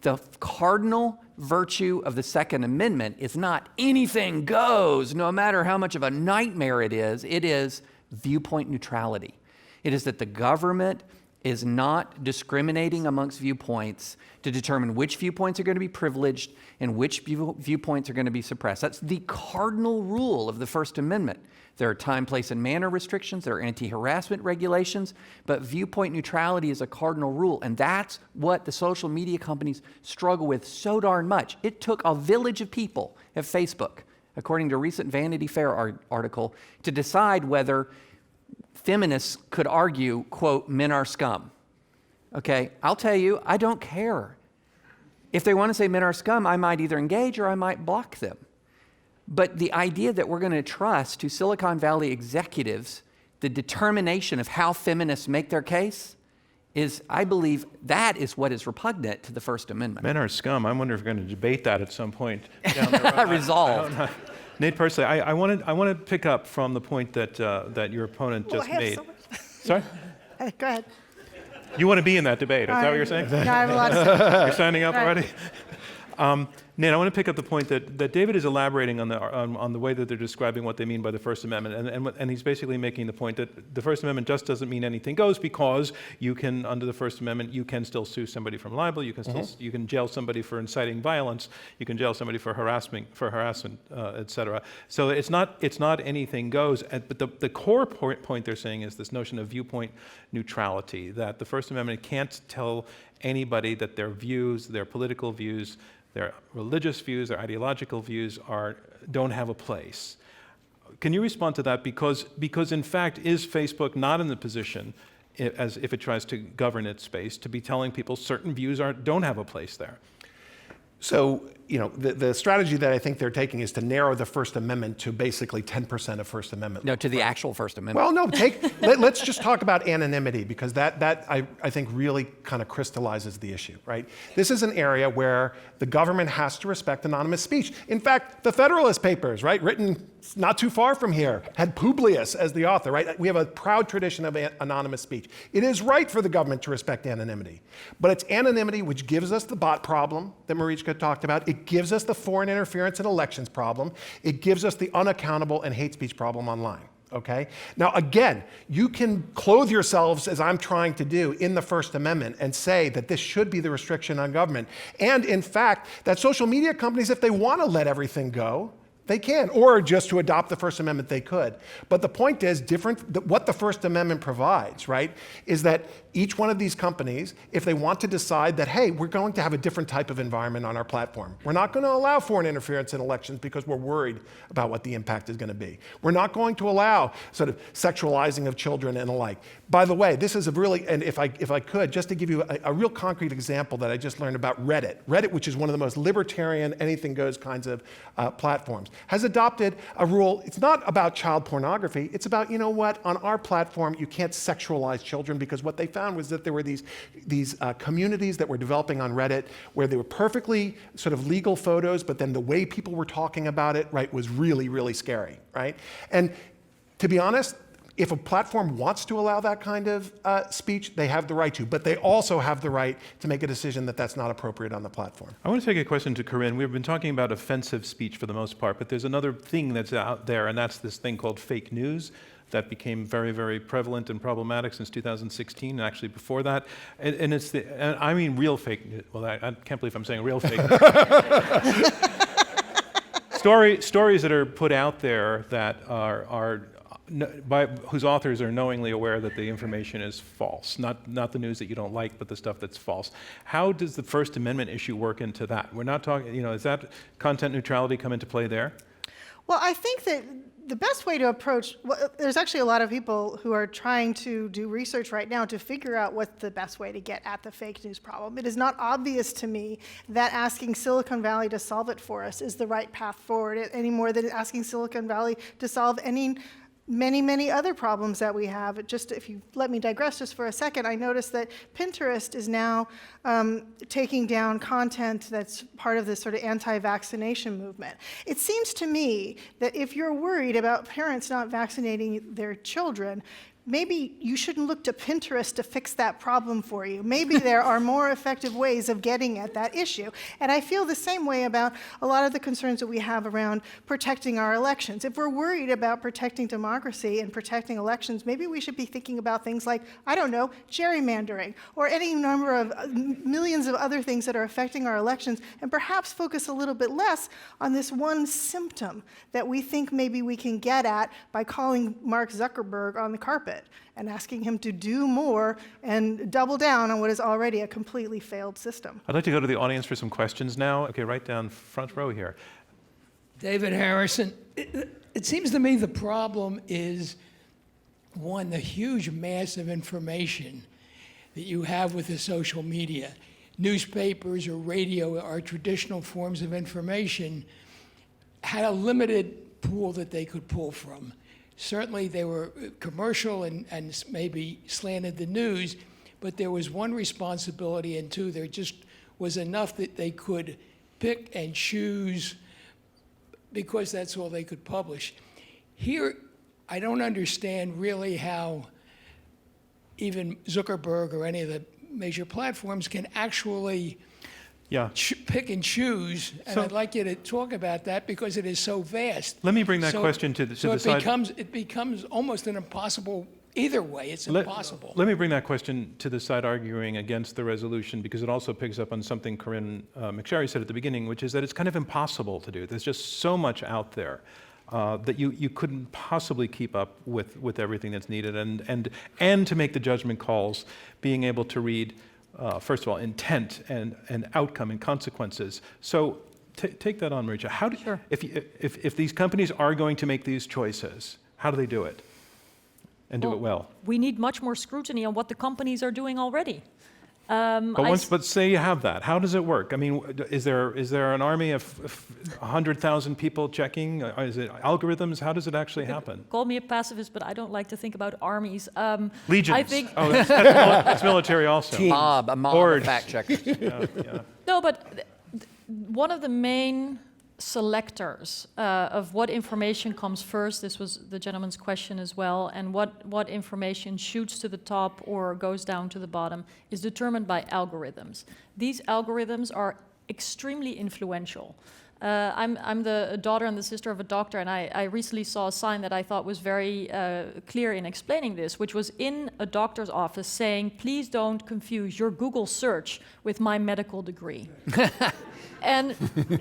Speaker 2: The cardinal virtue of the Second Amendment is not anything goes, no matter how much of a nightmare it is viewpoint neutrality. It is that the government is not discriminating amongst viewpoints to determine which viewpoints are going to be privileged and which viewpoints are going to be suppressed. That's the cardinal rule of the First Amendment. There are time, place, and manner restrictions. There are anti-harassment regulations. But viewpoint neutrality is a cardinal rule. And that's what the social media companies struggle with so darn much. It took a village of people at Facebook, according to a recent Vanity Fair article, to decide whether feminists could argue, quote, men are scum. Okay, I'll tell you, I don't care. If they want to say men are scum, I might either engage or I might block them. But the idea that we're going to trust to Silicon Valley executives the determination of how feminists make their case is, I believe, that is what is repugnant to the First Amendment.
Speaker 1: Men are scum. I wonder if we're going to debate that at some point down the road.
Speaker 2: Resolved.
Speaker 1: Nate Persily, I want to pick up from the point that your opponent just made. Sorry?
Speaker 3: Go ahead.
Speaker 1: You want to be in that debate? Is that what you're saying?
Speaker 3: No, I have a lot to say.
Speaker 1: You're signing up
Speaker 3: Right.
Speaker 1: already? Nate, I want to pick up the point that David is elaborating on the way that they're describing what they mean by the First Amendment, and he's basically making the point that the First Amendment just doesn't mean anything goes, because you can, under the First Amendment, you can still sue somebody from libel, you can you can jail somebody for inciting violence, you can jail somebody for harassment, etc. So it's not anything goes. But the core point they're saying is this notion of viewpoint neutrality, that the First Amendment can't tell anybody that their views, their political views, their religious views, their ideological views don't have a place. Can you respond to that? Because in fact, is Facebook not in the position, as if it tries to govern its space, to be telling people certain views don't have a place there?
Speaker 4: So, the strategy that I think they're taking is to narrow the First Amendment to basically 10% of First Amendment.
Speaker 2: No, to the actual First Amendment.
Speaker 4: Well, no, let's just talk about anonymity, because that I think really kind of crystallizes the issue, right? This is an area where the government has to respect anonymous speech. In fact, the Federalist Papers, right, written not too far from here, had Publius as the author, right? We have a proud tradition of anonymous speech. It is right for the government to respect anonymity, but it's anonymity which gives us the bot problem that Marietje talked about. It gives us the foreign interference in elections problem. It gives us the unaccountable and hate speech problem online. Okay? Now, again, you can clothe yourselves, as I'm trying to do, in the First Amendment and say that this should be the restriction on government. And in fact, that social media companies, if they want to let everything go, they can, or just to adopt the First Amendment, they could. But the point is, what the First Amendment provides, right, is that each one of these companies, if they want to decide that, hey, we're going to have a different type of environment on our platform. We're not going to allow foreign interference in elections because we're worried about what the impact is going to be. We're not going to allow sort of sexualizing of children and the like. By the way, this is a really, and if I could, just to give you a real concrete example that I just learned about Reddit, which is one of the most libertarian, anything goes kinds of platforms, has adopted a rule. It's not about child pornography. It's about, you know what, on our platform, you can't sexualize children, because what they found was that there were these communities that were developing on Reddit where they were perfectly sort of legal photos, but then the way people were talking about it, right, was really, really scary, right? And to be honest, if a platform wants to allow that kind of speech, they have the right to, but they also have the right to make a decision that that's not appropriate on the platform.
Speaker 1: I want to take a question to Corynne. We've been talking about offensive speech for the most part, but there's another thing that's out there, and that's this thing called fake news that became very, very prevalent and problematic since 2016, and actually before that. And I mean real fake news. Well, I can't believe I'm saying real fake news. Stories that are put out there that are whose authors are knowingly aware that the information is false, not the news that you don't like, but the stuff that's false. How does the First Amendment issue work into that? We're not talking, is that content neutrality come into play there?
Speaker 3: Well, I think that the best way to approach, there's actually a lot of people who are trying to do research right now to figure out what's the best way to get at the fake news problem. It is not obvious to me that asking Silicon Valley to solve it for us is the right path forward, any more than asking Silicon Valley to solve many other problems that we have. Just if you let me digress just for a second, I noticed that Pinterest is now taking down content that's part of this sort of anti-vaccination movement. It seems to me that if you're worried about parents not vaccinating their children, maybe you shouldn't look to Pinterest to fix that problem for you. Maybe there are more effective ways of getting at that issue. And I feel the same way about a lot of the concerns that we have around protecting our elections. If we're worried about protecting democracy and protecting elections, maybe we should be thinking about things like, I don't know, gerrymandering, or any number of millions of other things that are affecting our elections, and perhaps focus a little bit less on this one symptom that we think maybe we can get at by calling Mark Zuckerberg on the carpet and asking him to do more and double down on what is already a completely failed system.
Speaker 1: I'd like to go to the audience for some questions now. Okay, right down front row here.
Speaker 6: David Harrison, it seems to me the problem is, one, the huge mass of information that you have with the social media. Newspapers or radio, our traditional forms of information, had a limited pool that they could pull from. Certainly they were commercial and maybe slanted the news, but there was one responsibility, and two, there just was enough that they could pick and choose because that's all they could publish. Here, I don't understand really how even Zuckerberg or any of the major platforms can actually pick and choose, and I'd like you to talk about that because it is so vast.
Speaker 1: Let me bring that question to the side.
Speaker 6: It becomes almost an impossible, either way, it's impossible.
Speaker 1: Let me bring that question to the side arguing against the resolution, because it also picks up on something Corynne McSherry said at the beginning, which is that it's kind of impossible to do. There's just so much out there that you couldn't possibly keep up with everything that's needed, and to make the judgment calls, being able to read first of all, intent and outcome and consequences. So take that on, Marietje.
Speaker 5: Sure.
Speaker 1: If these companies are going to make these choices, how do they do it? And do it well?
Speaker 5: We need much more scrutiny on what the companies are doing already.
Speaker 1: But say you have that, how does it work? I mean, is there an army of 100,000 people checking? Is it algorithms? How does it actually happen?
Speaker 5: Call me a pacifist, but I don't like to think about armies.
Speaker 1: Legions.
Speaker 5: I think
Speaker 1: That's military also.
Speaker 2: A mob of fact checkers.
Speaker 5: No, but one of the main selectors of what information comes first, this was the gentleman's question as well, and what information shoots to the top or goes down to the bottom is determined by algorithms. These algorithms are extremely influential. I'm the daughter and the sister of a doctor, and I recently saw a sign that I thought was very clear in explaining this, which was in a doctor's office saying, please don't confuse your Google search with my medical degree. And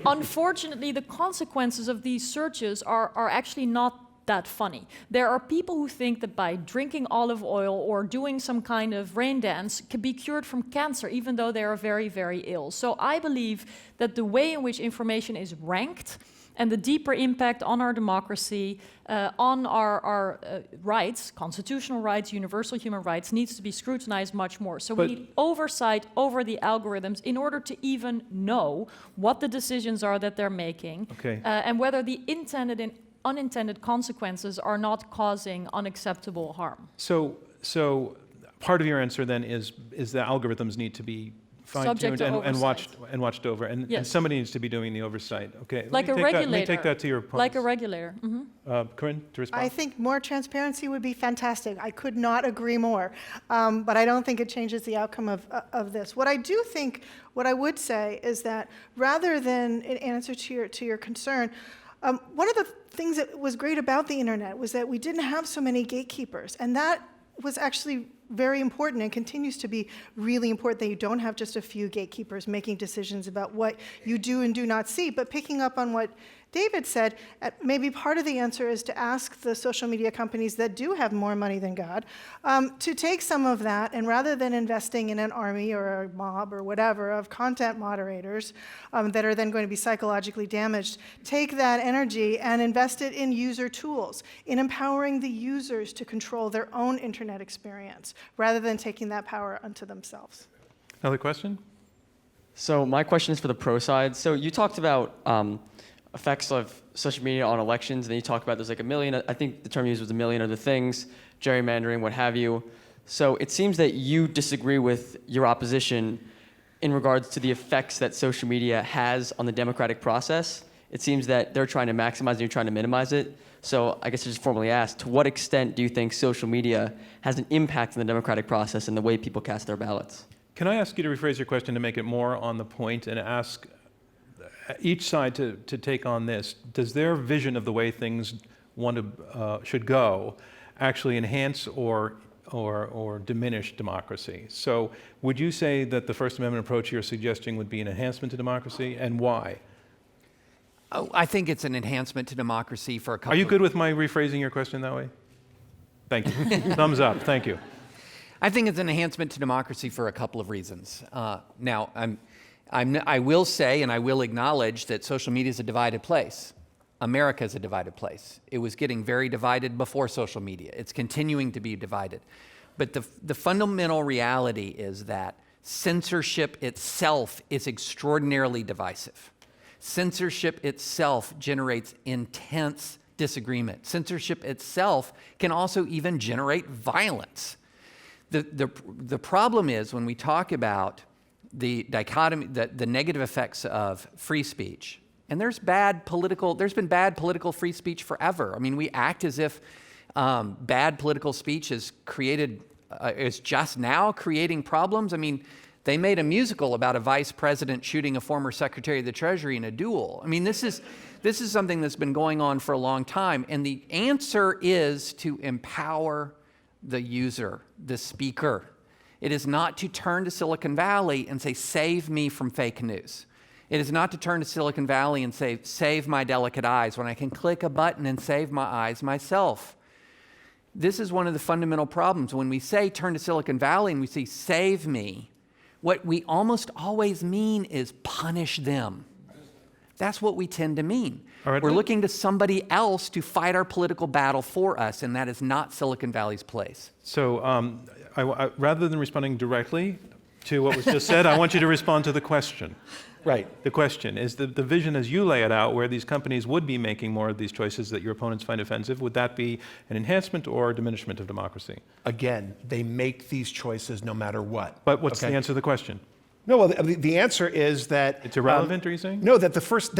Speaker 5: unfortunately, the consequences of these searches are actually not that funny. There are people who think that by drinking olive oil or doing some kind of rain dance can be cured from cancer, even though they are very, very ill. So I believe that the way in which information is ranked and the deeper impact on our democracy, on our rights, constitutional rights, universal human rights, needs to be scrutinized much more. So we need oversight over the algorithms in order to even know what the decisions are that they're making, and whether the intended and unintended consequences are not causing unacceptable harm.
Speaker 1: So part of your answer then is the algorithms need to be fine-tuned and watched over, and somebody needs to be doing the oversight. Okay,
Speaker 5: like a regulator.
Speaker 1: Let me take that to your point.
Speaker 5: Like a regulator.
Speaker 1: Corynne, to respond.
Speaker 3: I think more transparency would be fantastic. I could not agree more, but I don't think it changes the outcome of this. What I would say is that rather than in answer to your concern, one of the things that was great about the internet was that we didn't have so many gatekeepers, and that was actually very important and continues to be really important that you don't have just a few gatekeepers making decisions about what you do and do not see. But picking up on what David said, maybe part of the answer is to ask the social media companies that do have more money than God to take some of that, and rather than investing in an army or a mob or whatever of content moderators that are then going to be psychologically damaged, take that energy and invest it in user tools, in empowering the users to control their own internet experience, rather than taking that power unto themselves.
Speaker 1: Another question?
Speaker 7: So my question is for the pro side. So you talked about effects of social media on elections, and then you talk about there's like 1 million, I think the term used was 1 million other things, gerrymandering, what have you. So it seems that you disagree with your opposition in regards to the effects that social media has on the democratic process. It seems that they're trying to maximize and you're trying to minimize it. So I guess I just formally ask, to what extent do you think social media has an impact on the democratic process and the way people cast their ballots?
Speaker 1: Can I ask you to rephrase your question to make it more on the point and ask each side to take on this? Does their vision of the way things should go actually enhance or diminish democracy? So would you say that the First Amendment approach you're suggesting would be an enhancement to democracy, and why?
Speaker 2: Oh, I think it's an enhancement to democracy for a couple
Speaker 1: Are you good with my rephrasing your question that way? Thank you. Thumbs up. Thank you.
Speaker 2: I think it's an enhancement to democracy for a couple of reasons. Now, I will say and I will acknowledge that social media is a divided place. America is a divided place. It was getting very divided before social media. It's continuing to be divided. But the fundamental reality is that censorship itself is extraordinarily divisive. Censorship itself generates intense disagreement. Censorship itself can also even generate violence. The problem is when we talk about the dichotomy, the negative effects of free speech, and there's been bad political free speech forever. I mean, we act as if bad political speech is just now creating problems. I mean, they made a musical about a vice president shooting a former secretary of the Treasury in a duel. I mean, this is something that's been going on for a long time, and the answer is to empower the user, the speaker. It is not to turn to Silicon Valley and say, save me from fake news. It is not to turn to Silicon Valley and say, save my delicate eyes, when I can click a button and save my eyes myself. This is one of the fundamental problems. When we say turn to Silicon Valley and we say, save me, what we almost always mean is punish them. That's what we tend to mean.
Speaker 1: All right.
Speaker 2: We're looking to somebody else to fight our political battle for us, and that is not Silicon Valley's place.
Speaker 1: So rather than responding directly to what was just said, I want you to respond to the question.
Speaker 4: Right.
Speaker 1: The question is the vision as you lay it out, where these companies would be making more of these choices that your opponents find offensive, would that be an enhancement or a diminishment of democracy?
Speaker 4: Again, they make these choices no matter what.
Speaker 1: But what's the answer to the question?
Speaker 4: No, well, the answer is that
Speaker 1: It's irrelevant, are you saying?
Speaker 4: No, that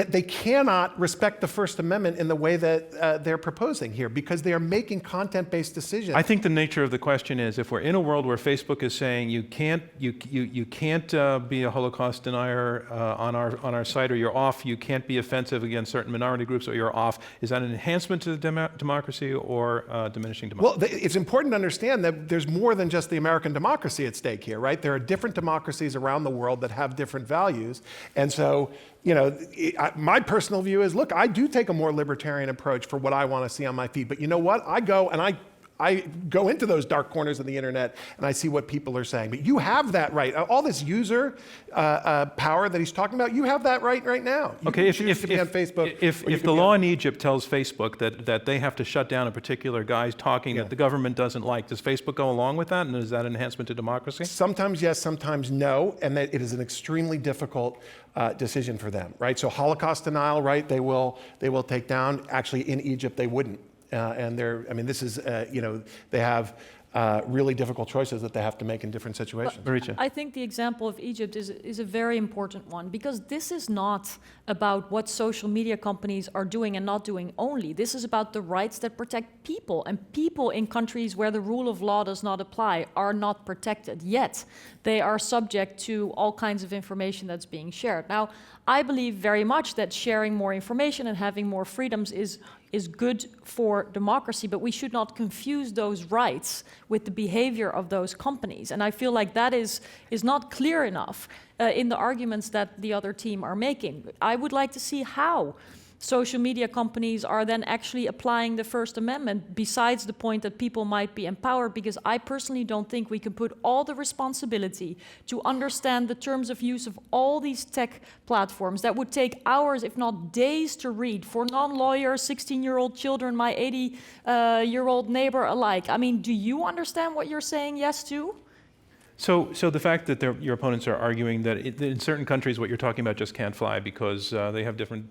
Speaker 4: they cannot respect the First Amendment in the way that they're proposing here, because they are making content-based decisions.
Speaker 1: I think the nature of the question is, if we're in a world where Facebook is saying you can't be a Holocaust denier on our site, or you're off, you can't be offensive against certain minority groups, or you're off, is that an enhancement to the democracy or diminishing democracy?
Speaker 4: Well, it's important to understand that there's more than just the American democracy at stake here, right? There are different democracies around the world that have different values. And so, my personal view is, look, I do take a more libertarian approach for what I want to see on my feed. But you know what? I go into those dark corners of the internet and I see what people are saying. But you have that right. All this user power that he's talking about, you have that right now. You
Speaker 1: Okay,
Speaker 4: can choose to be on Facebook.
Speaker 1: if the law in Egypt tells Facebook that they have to shut down a particular guy talking that the government doesn't like, does Facebook go along with that, and is that an enhancement to democracy?
Speaker 4: Sometimes yes, sometimes no, and that it is an extremely difficult decision for them, right? So Holocaust denial, right? They will take down. Actually, in Egypt, they wouldn't. This is, they have really difficult choices that they have to make in different situations.
Speaker 1: Marietje.
Speaker 5: I think the example of Egypt is a very important one, because this is not about what social media companies are doing and not doing only. This is about the rights that protect people, and people in countries where the rule of law does not apply are not protected, yet they are subject to all kinds of information that's being shared. Now, I believe very much that sharing more information and having more freedoms is is good for democracy, but we should not confuse those rights with the behavior of those companies. And I feel like that is not clear enough in the arguments that the other team are making. I would like to see how social media companies are then actually applying the First Amendment, besides the point that people might be empowered, because I personally don't think we can put all the responsibility to understand the terms of use of all these tech platforms that would take hours, if not days, to read for non-lawyers, 16-year-old children, my 80-year-old neighbor alike. I mean, do you understand what you're saying yes to?
Speaker 1: So the fact that your opponents are arguing that in certain countries what you're talking about just can't fly because they have different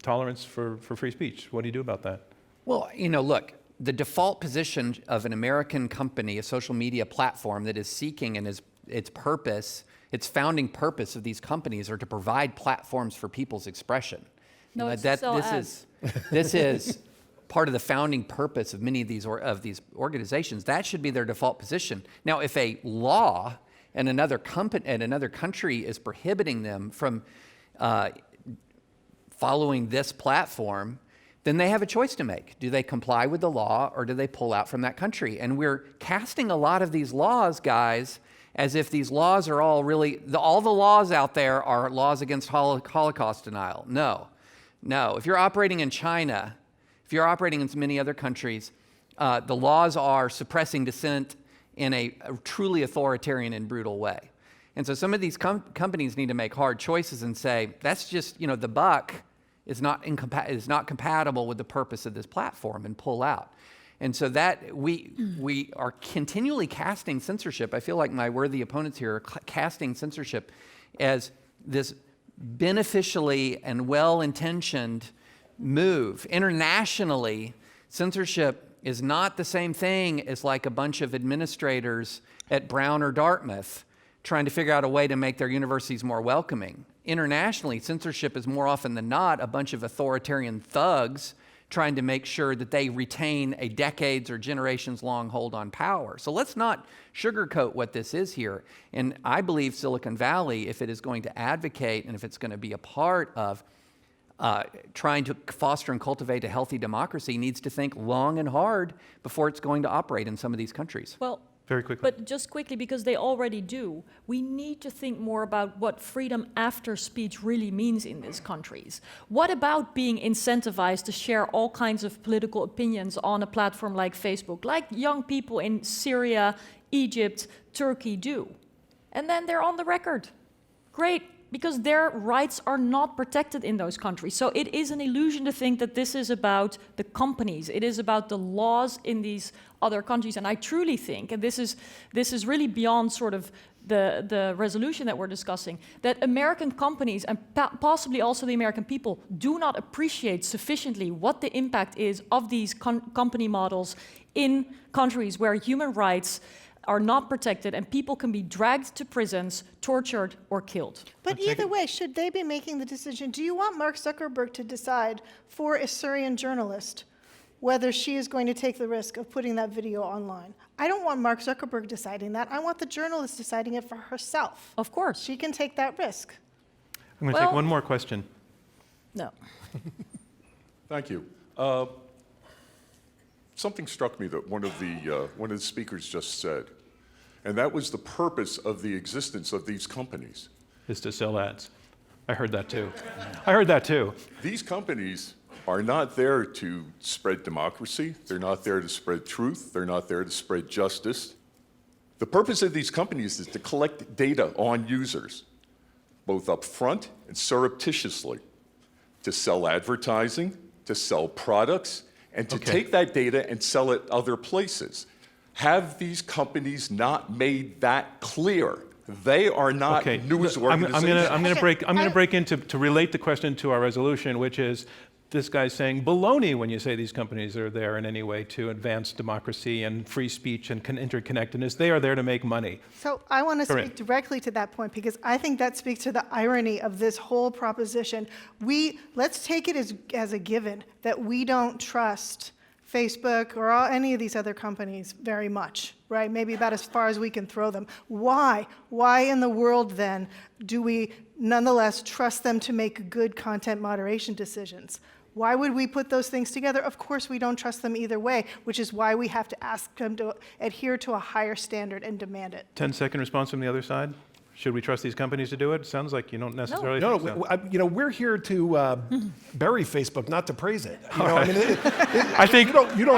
Speaker 1: tolerance for free speech. What do you do about that?
Speaker 2: Well, look, the default position of an American company, a social media platform that is seeking and its purpose, its founding purpose of these companies are to provide platforms for people's expression.
Speaker 5: No, it's to sell ads.
Speaker 2: This is part of the founding purpose of many of these organizations. That should be their default position. Now, if a law in another country is prohibiting them from following this platform, then they have a choice to make. Do they comply with the law or do they pull out from that country? And we're casting a lot of these laws, guys, as if these laws are all really, all the laws out there are laws against Holocaust denial. No. If you're operating in China, if you're operating in many other countries, the laws are suppressing dissent in a truly authoritarian and brutal way. And so some of these companies need to make hard choices and say, that's just, the buck is not compatible with the purpose of this platform, and pull out. And so that we are continually casting censorship. I feel like my worthy opponents here are casting censorship as this beneficially and well-intentioned move. Internationally, censorship is not the same thing as like a bunch of administrators at Brown or Dartmouth trying to figure out a way to make their universities more welcoming. Internationally, censorship is more often than not a bunch of authoritarian thugs trying to make sure that they retain a decades or generations long hold on power. So let's not sugarcoat what this is here. And I believe Silicon Valley, if it is going to advocate and if it's going to be a part of trying to foster and cultivate a healthy democracy, needs to think long and hard before it's going to operate in some of these countries.
Speaker 5: Well,
Speaker 1: very quickly.
Speaker 5: But just quickly, because they already do, we need to think more about what freedom after speech really means in these countries. What about being incentivized to share all kinds of political opinions on a platform like Facebook, like young people in Syria, Egypt, Turkey do? And then they're on the record. Great, because their rights are not protected in those countries. So it is an illusion to think that this is about the companies. It is about the laws in these other countries. And I truly think, and this is really beyond sort of the resolution that we're discussing, that American companies and possibly also the American people do not appreciate sufficiently what the impact is of these company models in countries where human rights are not protected and people can be dragged to prisons, tortured, or killed.
Speaker 3: But either way, should they be making the decision? Do you want Mark Zuckerberg to decide for a Syrian journalist whether she is going to take the risk of putting that video online? I don't want Mark Zuckerberg deciding that. I want the journalist deciding it for herself.
Speaker 5: Of course.
Speaker 3: She can take that risk.
Speaker 1: I'm going to take one more question.
Speaker 5: No.
Speaker 8: Thank you. Something struck me that one of the speakers just said, and that was the purpose of the existence of these companies.
Speaker 1: Is to sell ads. I heard that too.
Speaker 8: These companies are not there to spread democracy. They're not there to spread truth. They're not there to spread justice. The purpose of these companies is to collect data on users, both up front and surreptitiously, to sell advertising, to sell products, and to take that data and sell it other places. Have these companies not made that clear? They are not news organizations.
Speaker 1: I'm going to break in to relate the question to our resolution, which is this guy's saying baloney when you say these companies are there in any way to advance democracy and free speech and interconnectedness. They are there to make money.
Speaker 3: So I want to
Speaker 1: Corynne.
Speaker 3: speak directly to that point because I think that speaks to the irony of this whole proposition. Let's take it as a given that we don't trust Facebook or any of these other companies very much, right? Maybe about as far as we can throw them. Why? Why in the world then do we nonetheless trust them to make good content moderation decisions? Why would we put those things together? Of course, we don't trust them either way, which is why we have to ask them to adhere to a higher standard and demand it.
Speaker 1: 10-second response from the other side. Should we trust these companies to do it? Sounds like you don't necessarily think so.
Speaker 4: We're here to bury Facebook, not to praise it.
Speaker 1: I think
Speaker 4: you don't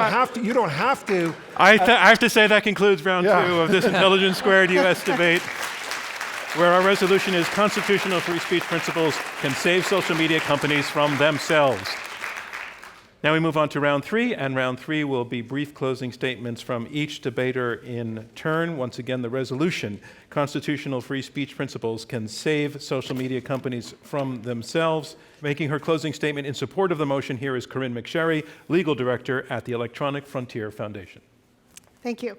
Speaker 4: have to.
Speaker 1: I have to say that concludes round 2 of this Intelligence Squared U.S. debate, where our resolution is constitutional free speech principles can save social media companies from themselves. Now we move on to round 3, and round 3 will be brief closing statements from each debater in turn. Once again, the resolution, constitutional free speech principles can save social media companies from themselves. Making her closing statement in support of the motion here is Corynne McSherry, legal director at the Electronic Frontier Foundation.
Speaker 3: Thank you.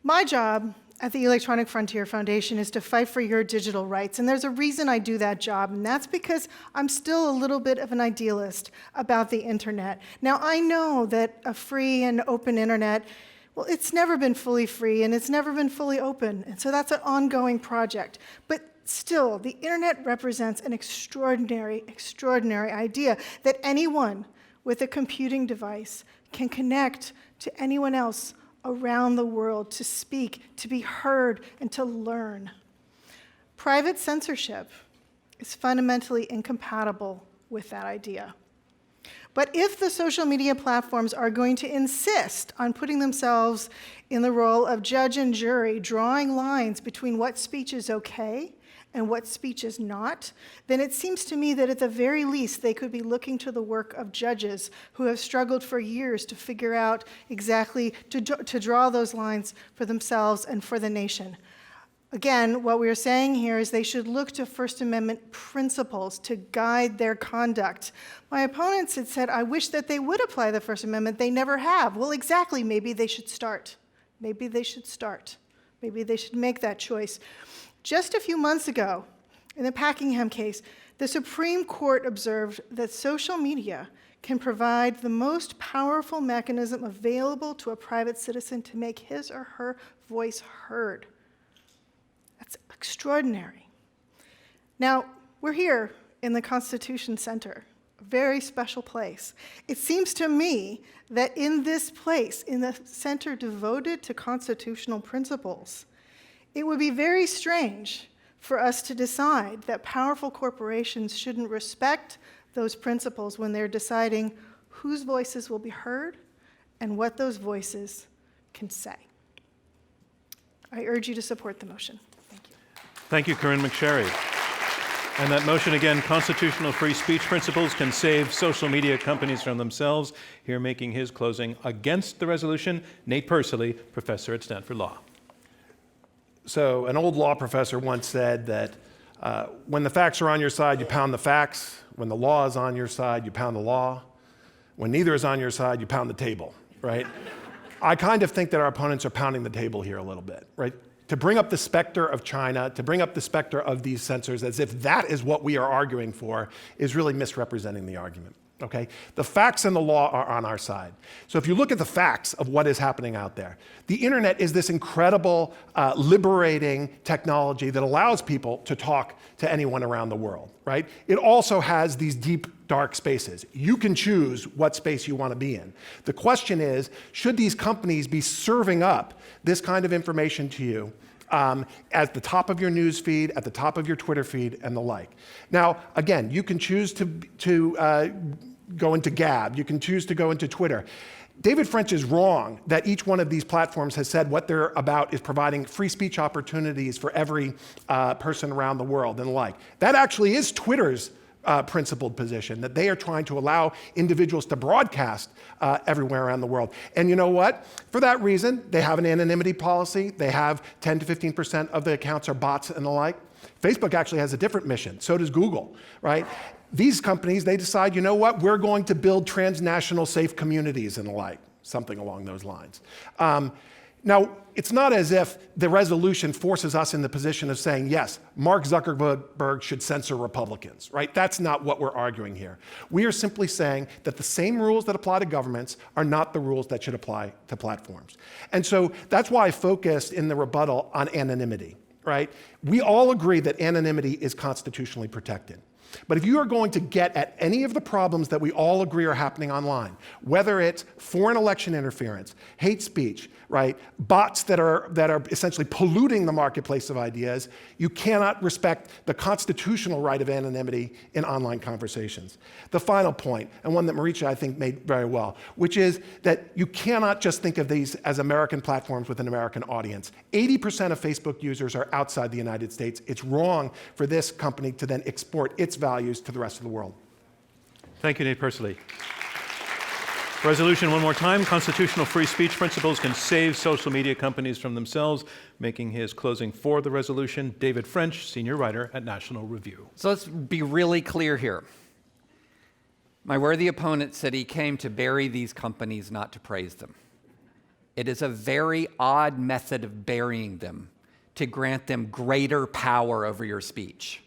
Speaker 3: My job at the Electronic Frontier Foundation is to fight for your digital rights. And there's a reason I do that job, and that's because I'm still a little bit of an idealist about the internet. Now, I know that a free and open internet, well, it's never been fully free and it's never been fully open. And so that's an ongoing project. But still, the internet represents an extraordinary, extraordinary idea that anyone with a computing device can connect to anyone else around the world, to speak, to be heard, and to learn. Private censorship is fundamentally incompatible with that idea. But if the social media platforms are going to insist on putting themselves in the role of judge and jury, drawing lines between what speech is okay and what speech is not, then it seems to me that at the very least they could be looking to the work of judges who have struggled for years to figure out exactly, to draw those lines for themselves and for the nation. Again, what we're saying here is they should look to First Amendment principles to guide their conduct. My opponents had said, I wish that they would apply the First Amendment. They never have. Well, exactly, maybe they should start. Maybe they should start. Maybe they should make that choice. Just a few months ago, in the Packingham case, the Supreme Court observed that social media can provide the most powerful mechanism available to a private citizen to make his or her voice heard. That's extraordinary. Now, we're here in the Constitution Center, a very special place. It seems to me that in this place, in the center devoted to constitutional principles, it would be very strange for us to decide that powerful corporations shouldn't respect those principles when they're deciding whose voices will be heard and what those voices can say. I urge you to support the motion. Thank you.
Speaker 1: Thank you, Corynne McSherry. And that motion again, constitutional free speech principles can save social media companies from themselves. Here making his closing against the resolution, Nate Persily, professor at Stanford Law.
Speaker 4: So an old law professor once said that when the facts are on your side, you pound the facts. When the law is on your side, you pound the law. When neither is on your side, you pound the table, right? I kind of think that our opponents are pounding the table here a little bit, right? To bring up the specter of China, to bring up the specter of these censors as if that is what we are arguing for is really misrepresenting the argument. Okay? The facts and the law are on our side. So if you look at the facts of what is happening out there, the internet is this incredible, liberating technology that allows people to talk to anyone around the world, right? It also has these deep, dark spaces. You can choose what space you want to be in. The question is, should these companies be serving up this kind of information to you at the top of your news feed, at the top of your Twitter feed, and the like? Now, again, you can choose to go into Gab. You can choose to go into Twitter. David French is wrong that each one of these platforms has said what they're about is providing free speech opportunities for every person around the world and the like. That actually is Twitter's principled position, that they are trying to allow individuals to broadcast everywhere around the world. And you know what? For that reason, they have an anonymity policy. They have 10 to 15% of the accounts are bots and the like. Facebook actually has a different mission. So does Google, right? These companies, they decide, you know what? We're going to build transnational safe communities and the like, something along those lines. Now, it's not as if the resolution forces us in the position of saying, yes, Mark Zuckerberg should censor Republicans, right? That's not what we're arguing here. We are simply saying that the same rules that apply to governments are not the rules that should apply to platforms. And so that's why I focused in the rebuttal on anonymity, right? We all agree that anonymity is constitutionally protected. But if you are going to get at any of the problems that we all agree are happening online, whether it's foreign election interference, hate speech, right, bots that are essentially polluting the marketplace of ideas, you cannot respect the constitutional right of anonymity in online conversations. The final point, and one that Marietje, I think, made very well, which is that you cannot just think of these as American platforms with an American audience. 80% of Facebook users are outside the United States. It's wrong for this company to then export its values to the rest of the world.
Speaker 1: Thank you, Nate Persily. Resolution one more time. Constitutional free speech principles can save social media companies from themselves. Making his closing for the resolution, David French, senior writer at National Review.
Speaker 2: So let's be really clear here. My worthy opponent said he came to bury these companies, not to praise them. It is a very odd method of burying them, to grant them greater power over your speech,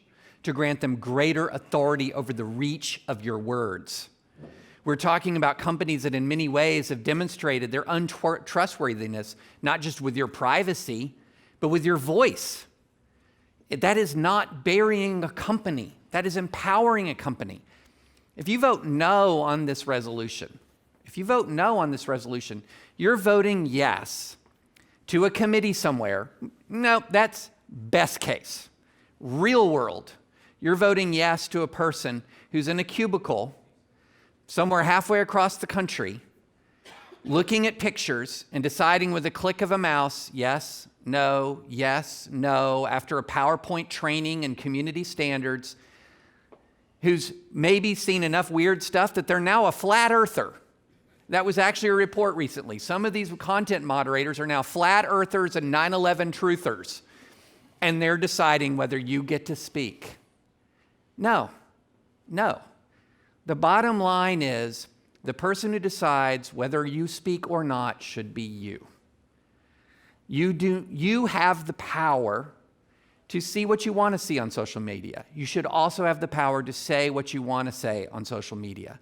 Speaker 2: to grant them greater authority over the reach of your words. We're talking about companies that in many ways have demonstrated their untrustworthiness, not just with your privacy, but with your voice. That is not burying a company. That is empowering a company. If you vote no on this resolution, you're voting yes to a committee somewhere. No, that's best case. Real world, you're voting yes to a person who's in a cubicle somewhere halfway across the country, looking at pictures and deciding with a click of a mouse, yes, no, after a PowerPoint training and community standards, who's maybe seen enough weird stuff that they're now a flat earther. That was actually a report recently. Some of these content moderators are now flat earthers and 9/11 truthers, and they're deciding whether you get to speak. No. The bottom line is the person who decides whether you speak or not should be you. You have the power to see what you want to see on social media. You should also have the power to say what you want to say on social media.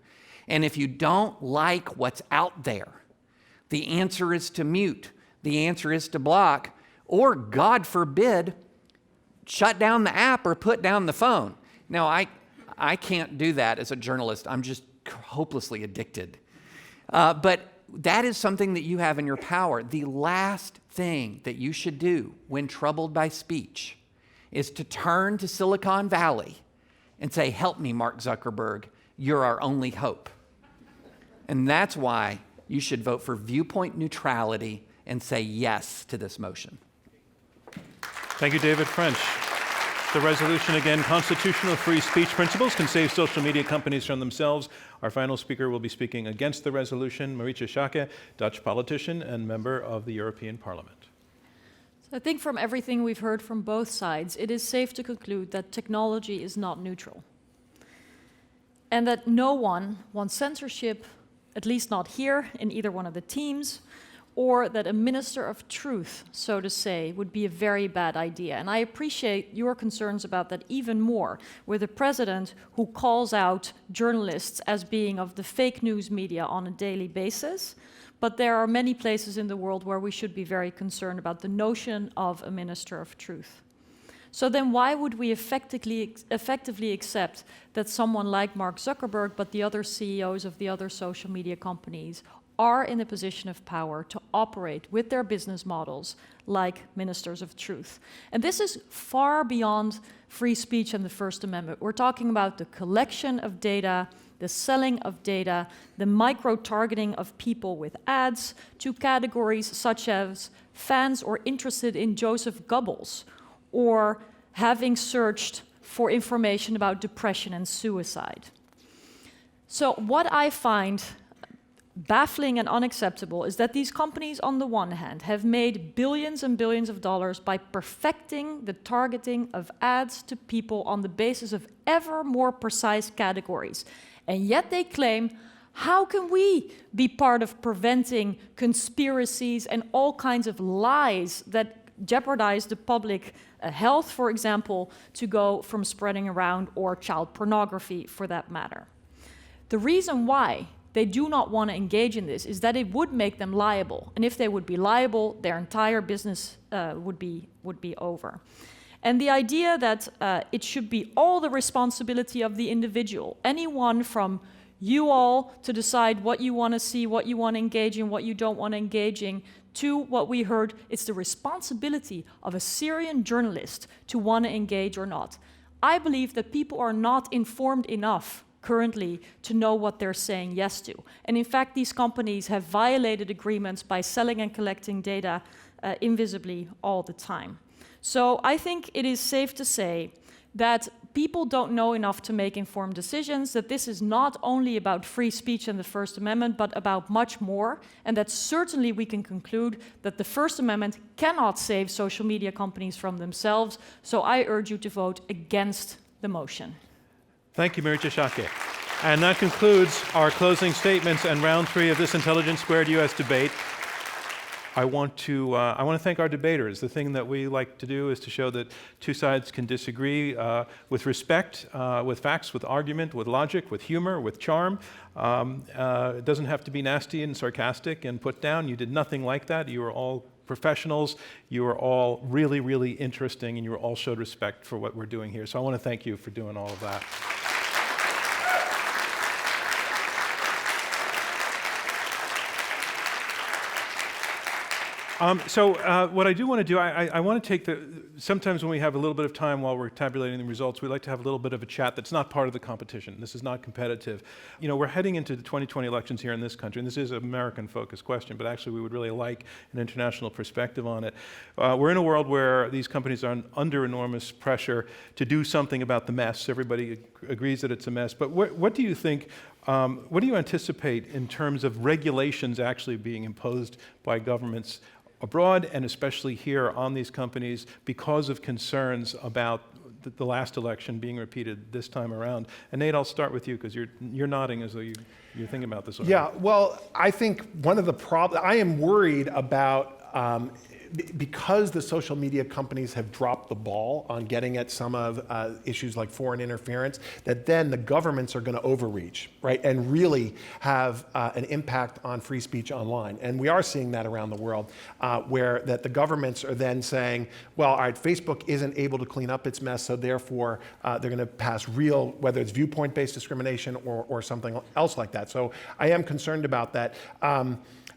Speaker 2: And if you don't like what's out there, the answer is to mute. The answer is to block, or God forbid, shut down the app or put down the phone. Now, I can't do that as a journalist. I'm just hopelessly addicted. But that is something that you have in your power. The last thing that you should do when troubled by speech is to turn to Silicon Valley and say, help me, Mark Zuckerberg, you're our only hope. And that's why you should vote for viewpoint neutrality and say yes to this motion.
Speaker 1: Thank you, David French. The resolution again, constitutional free speech principles can save social media companies from themselves. Our final speaker will be speaking against the resolution, Marietje Schaake, Dutch politician and member of the European Parliament.
Speaker 5: So I think from everything we've heard from both sides, it is safe to conclude that technology is not neutral. And that no one wants censorship, at least not here in either one of the teams, or that a minister of truth, so to say, would be a very bad idea. And I appreciate your concerns about that even more, with a president who calls out journalists as being of the fake news media on a daily basis. But there are many places in the world where we should be very concerned about the notion of a minister of truth. So then why would we effectively accept that someone like Mark Zuckerberg, but the other CEOs of the other social media companies, are in a position of power to operate with their business models like ministers of truth? And this is far beyond free speech and the First Amendment. We're talking about the collection of data, the selling of data, the micro-targeting of people with ads to categories such as fans or interested in Joseph Goebbels, or having searched for information about depression and suicide. So what I find baffling and unacceptable is that these companies, on the one hand, have made billions and billions of dollars by perfecting the targeting of ads to people on the basis of ever more precise categories. And yet they claim, how can we be part of preventing conspiracies and all kinds of lies that jeopardize the public health, for example, to go from spreading around, or child pornography for that matter? The reason why they do not want to engage in this is that it would make them liable. And if they would be liable, their entire business would be over. And the idea that it should be all the responsibility of the individual, anyone from you all to decide what you want to see, what you want to engage in, what you don't want to engage in, to what we heard, it's the responsibility of a Syrian journalist to want to engage or not. I believe that people are not informed enough currently to know what they're saying yes to. And in fact, these companies have violated agreements by selling and collecting data invisibly all the time. So I think it is safe to say that people don't know enough to make informed decisions, that this is not only about free speech and the First Amendment, but about much more, and that certainly we can conclude that the First Amendment cannot save social media companies from themselves. So I urge you to vote against the motion.
Speaker 1: Thank you, Marietje Schaake. And that concludes our closing statements and round 3 of this Intelligence Squared US debate. I want to thank our debaters. The thing that we like to do is to show that two sides can disagree with respect, with facts, with argument, with logic, with humor, with charm. It doesn't have to be nasty and sarcastic and put down. You did nothing like that. You were all professionals. You were all really, really interesting, and you all showed respect for what we're doing here. So I want to thank you for doing all of that. What I do want to do, I want to take sometimes when we have a little bit of time while we're tabulating the results, we like to have a little bit of a chat that's not part of the competition. This is not competitive. You know, we're heading into the 2020 elections here in this country, and this is an American-focused question, but actually we would really like an international perspective on it. We're in a world where these companies are under enormous pressure to do something about the mess. Everybody agrees that it's a mess, but what do you think, what do you anticipate in terms of regulations actually being imposed by governments abroad and especially here on these companies because of concerns about the last election being repeated this time around? And Nate, I'll start with you because you're nodding as though you're thinking about this already.
Speaker 4: Yeah, well, I think one of the problems, I am worried about because the social media companies have dropped the ball on getting at some of issues like foreign interference, that then the governments are going to overreach, right, and really have an impact on free speech online. And we are seeing that around the world, where that the governments are then saying, well, all right, Facebook isn't able to clean up its mess, so therefore they're going to pass real, whether it's viewpoint-based discrimination or something else like that. So I am concerned about that.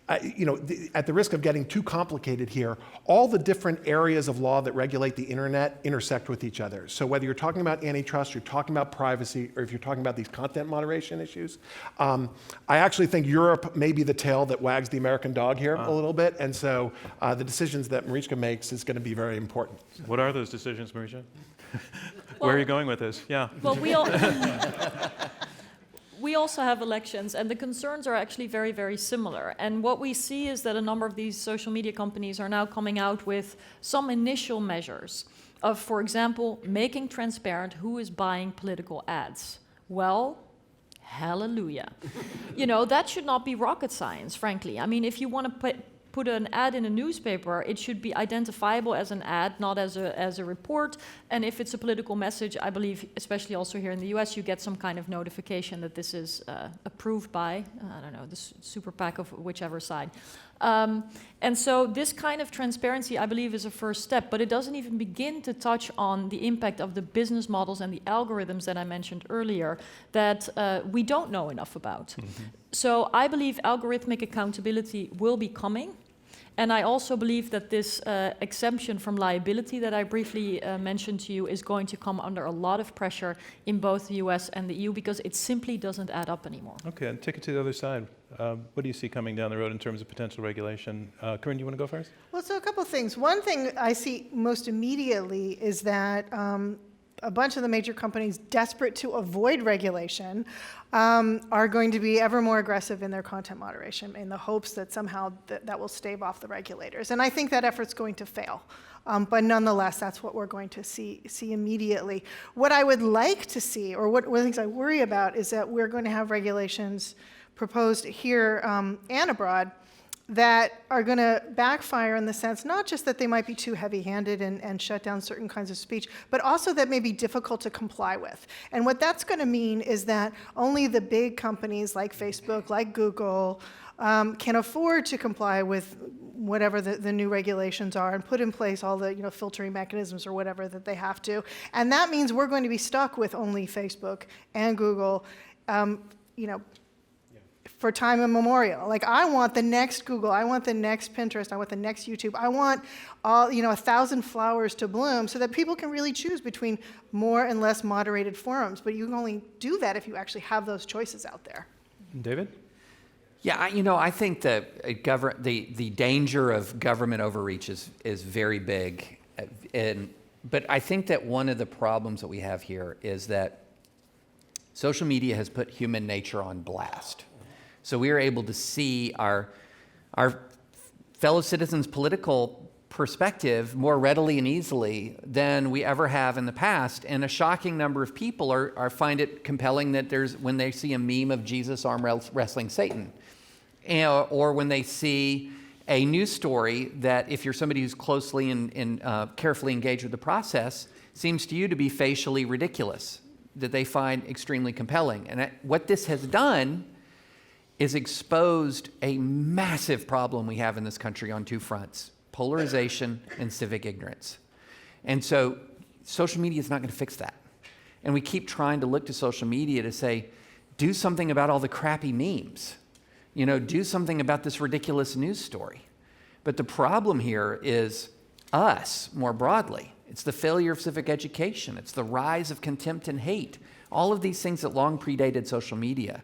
Speaker 4: At the risk of getting too complicated here, all the different areas of law that regulate the internet intersect with each other. So whether you're talking about antitrust, you're talking about privacy, or if you're talking about these content moderation issues, I actually think Europe may be the tail that wags the American dog here a little bit. And so the decisions that Marietje makes is going to be very important.
Speaker 1: What are those decisions, Marietje? Where are you going with this? Yeah.
Speaker 5: Well, we also have elections, and the concerns are actually very, very similar. And what we see is that a number of these social media companies are now coming out with some initial measures of, for example, making transparent who is buying political ads. Well, hallelujah. That should not be rocket science, frankly. I mean, if you want to put an ad in a newspaper, it should be identifiable as an ad, not as a report. And if it's a political message, I believe, especially also here in the US, you get some kind of notification that this is approved by, I don't know, the super PAC of whichever side. And so this kind of transparency, I believe, is a first step, but it doesn't even begin to touch on the impact of the business models and the algorithms that I mentioned earlier that we don't know enough about. Mm-hmm. So I believe algorithmic accountability will be coming. And I also believe that this exemption from liability that I briefly mentioned to you is going to come under a lot of pressure in both the US and the EU because it simply doesn't add up anymore.
Speaker 1: Okay, and take it to the other side. What do you see coming down the road in terms of potential regulation? Corynne, you want to go first?
Speaker 3: Well, so a couple of things. One thing I see most immediately is that a bunch of the major companies desperate to avoid regulation are going to be ever more aggressive in their content moderation in the hopes that somehow that will stave off the regulators. And I think that effort's going to fail. But nonetheless, that's what we're going to see immediately. What I would like to see, or one of the things I worry about, is that we're going to have regulations proposed here and abroad that are going to backfire in the sense not just that they might be too heavy-handed and shut down certain kinds of speech, but also that may be difficult to comply with. And what that's going to mean is that only the big companies like Facebook, like Google, can afford to comply with whatever the new regulations are and put in place all the filtering mechanisms or whatever that they have to. And that means we're going to be stuck with only Facebook and Google, for time immemorial. Like, I want the next Google, I want the next Pinterest, I want the next YouTube, I want all 1,000 flowers to bloom so that people can really choose between more and less moderated forums. But you can only do that if you actually have those choices out there.
Speaker 1: David?
Speaker 2: Yeah, I think that the danger of government overreach is very big. But I think that one of the problems that we have here is that social media has put human nature on blast. So we are able to see our fellow citizens' political perspective more readily and easily than we ever have in the past. And a shocking number of people find it compelling that when they see a meme of Jesus arm wrestling Satan, or when they see a news story that, if you're somebody who's closely and carefully engaged with the process, seems to you to be facially ridiculous, that they find extremely compelling. And what this has done is exposed a massive problem we have in this country on two fronts: polarization and civic ignorance. And so social media is not going to fix that. And we keep trying to look to social media to say, do something about all the crappy memes. Do something about this ridiculous news story. But the problem here is us, more broadly. It's the failure of civic education. It's the rise of contempt and hate. All of these things that long predated social media.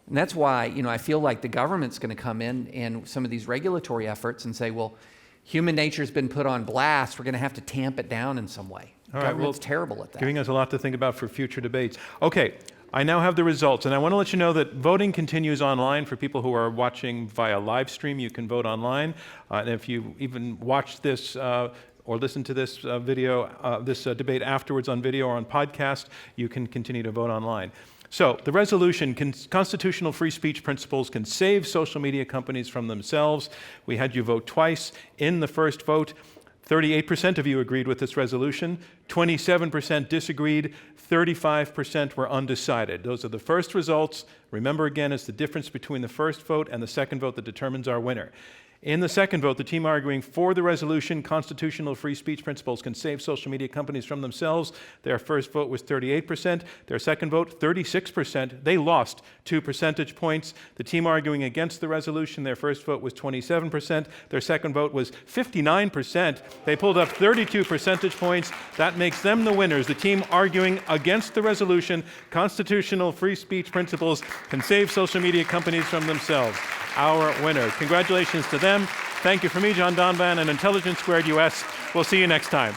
Speaker 2: And that's why, I feel like the government's going to come in and some of these regulatory efforts and say, well, human nature's been put on blast. We're going to have to tamp it down in some way.
Speaker 1: All right,
Speaker 2: Government's terrible at that.
Speaker 1: Giving us a lot to think about for future debates. Okay, I now have the results, and I want to let you know that voting continues online. For people who are watching via live stream, you can vote online. And if you even watch this or listen to this this debate afterwards on video or on podcast, you can continue to vote online. So the resolution, constitutional free speech principles can save social media companies from themselves. We had you vote twice. In the first vote, 38% of you agreed with this resolution, 27% disagreed, 35% were undecided. Those are the first results. Remember, again, it's the difference between the first vote and the second vote that determines our winner. In the second vote, the team arguing for the resolution, constitutional free speech principles can save social media companies from themselves, their first vote was 38%. Their second vote, 36%. They lost 2 percentage points. The team arguing against the resolution, their first vote was 27%. Their second vote was 59%. They pulled up 32 percentage points. That makes them the winners. The team arguing against the resolution, constitutional free speech principles can save social media companies from themselves. Our winners. Congratulations to them. Thank you from me, John Donvan, and Intelligence Squared US. We'll see you next time.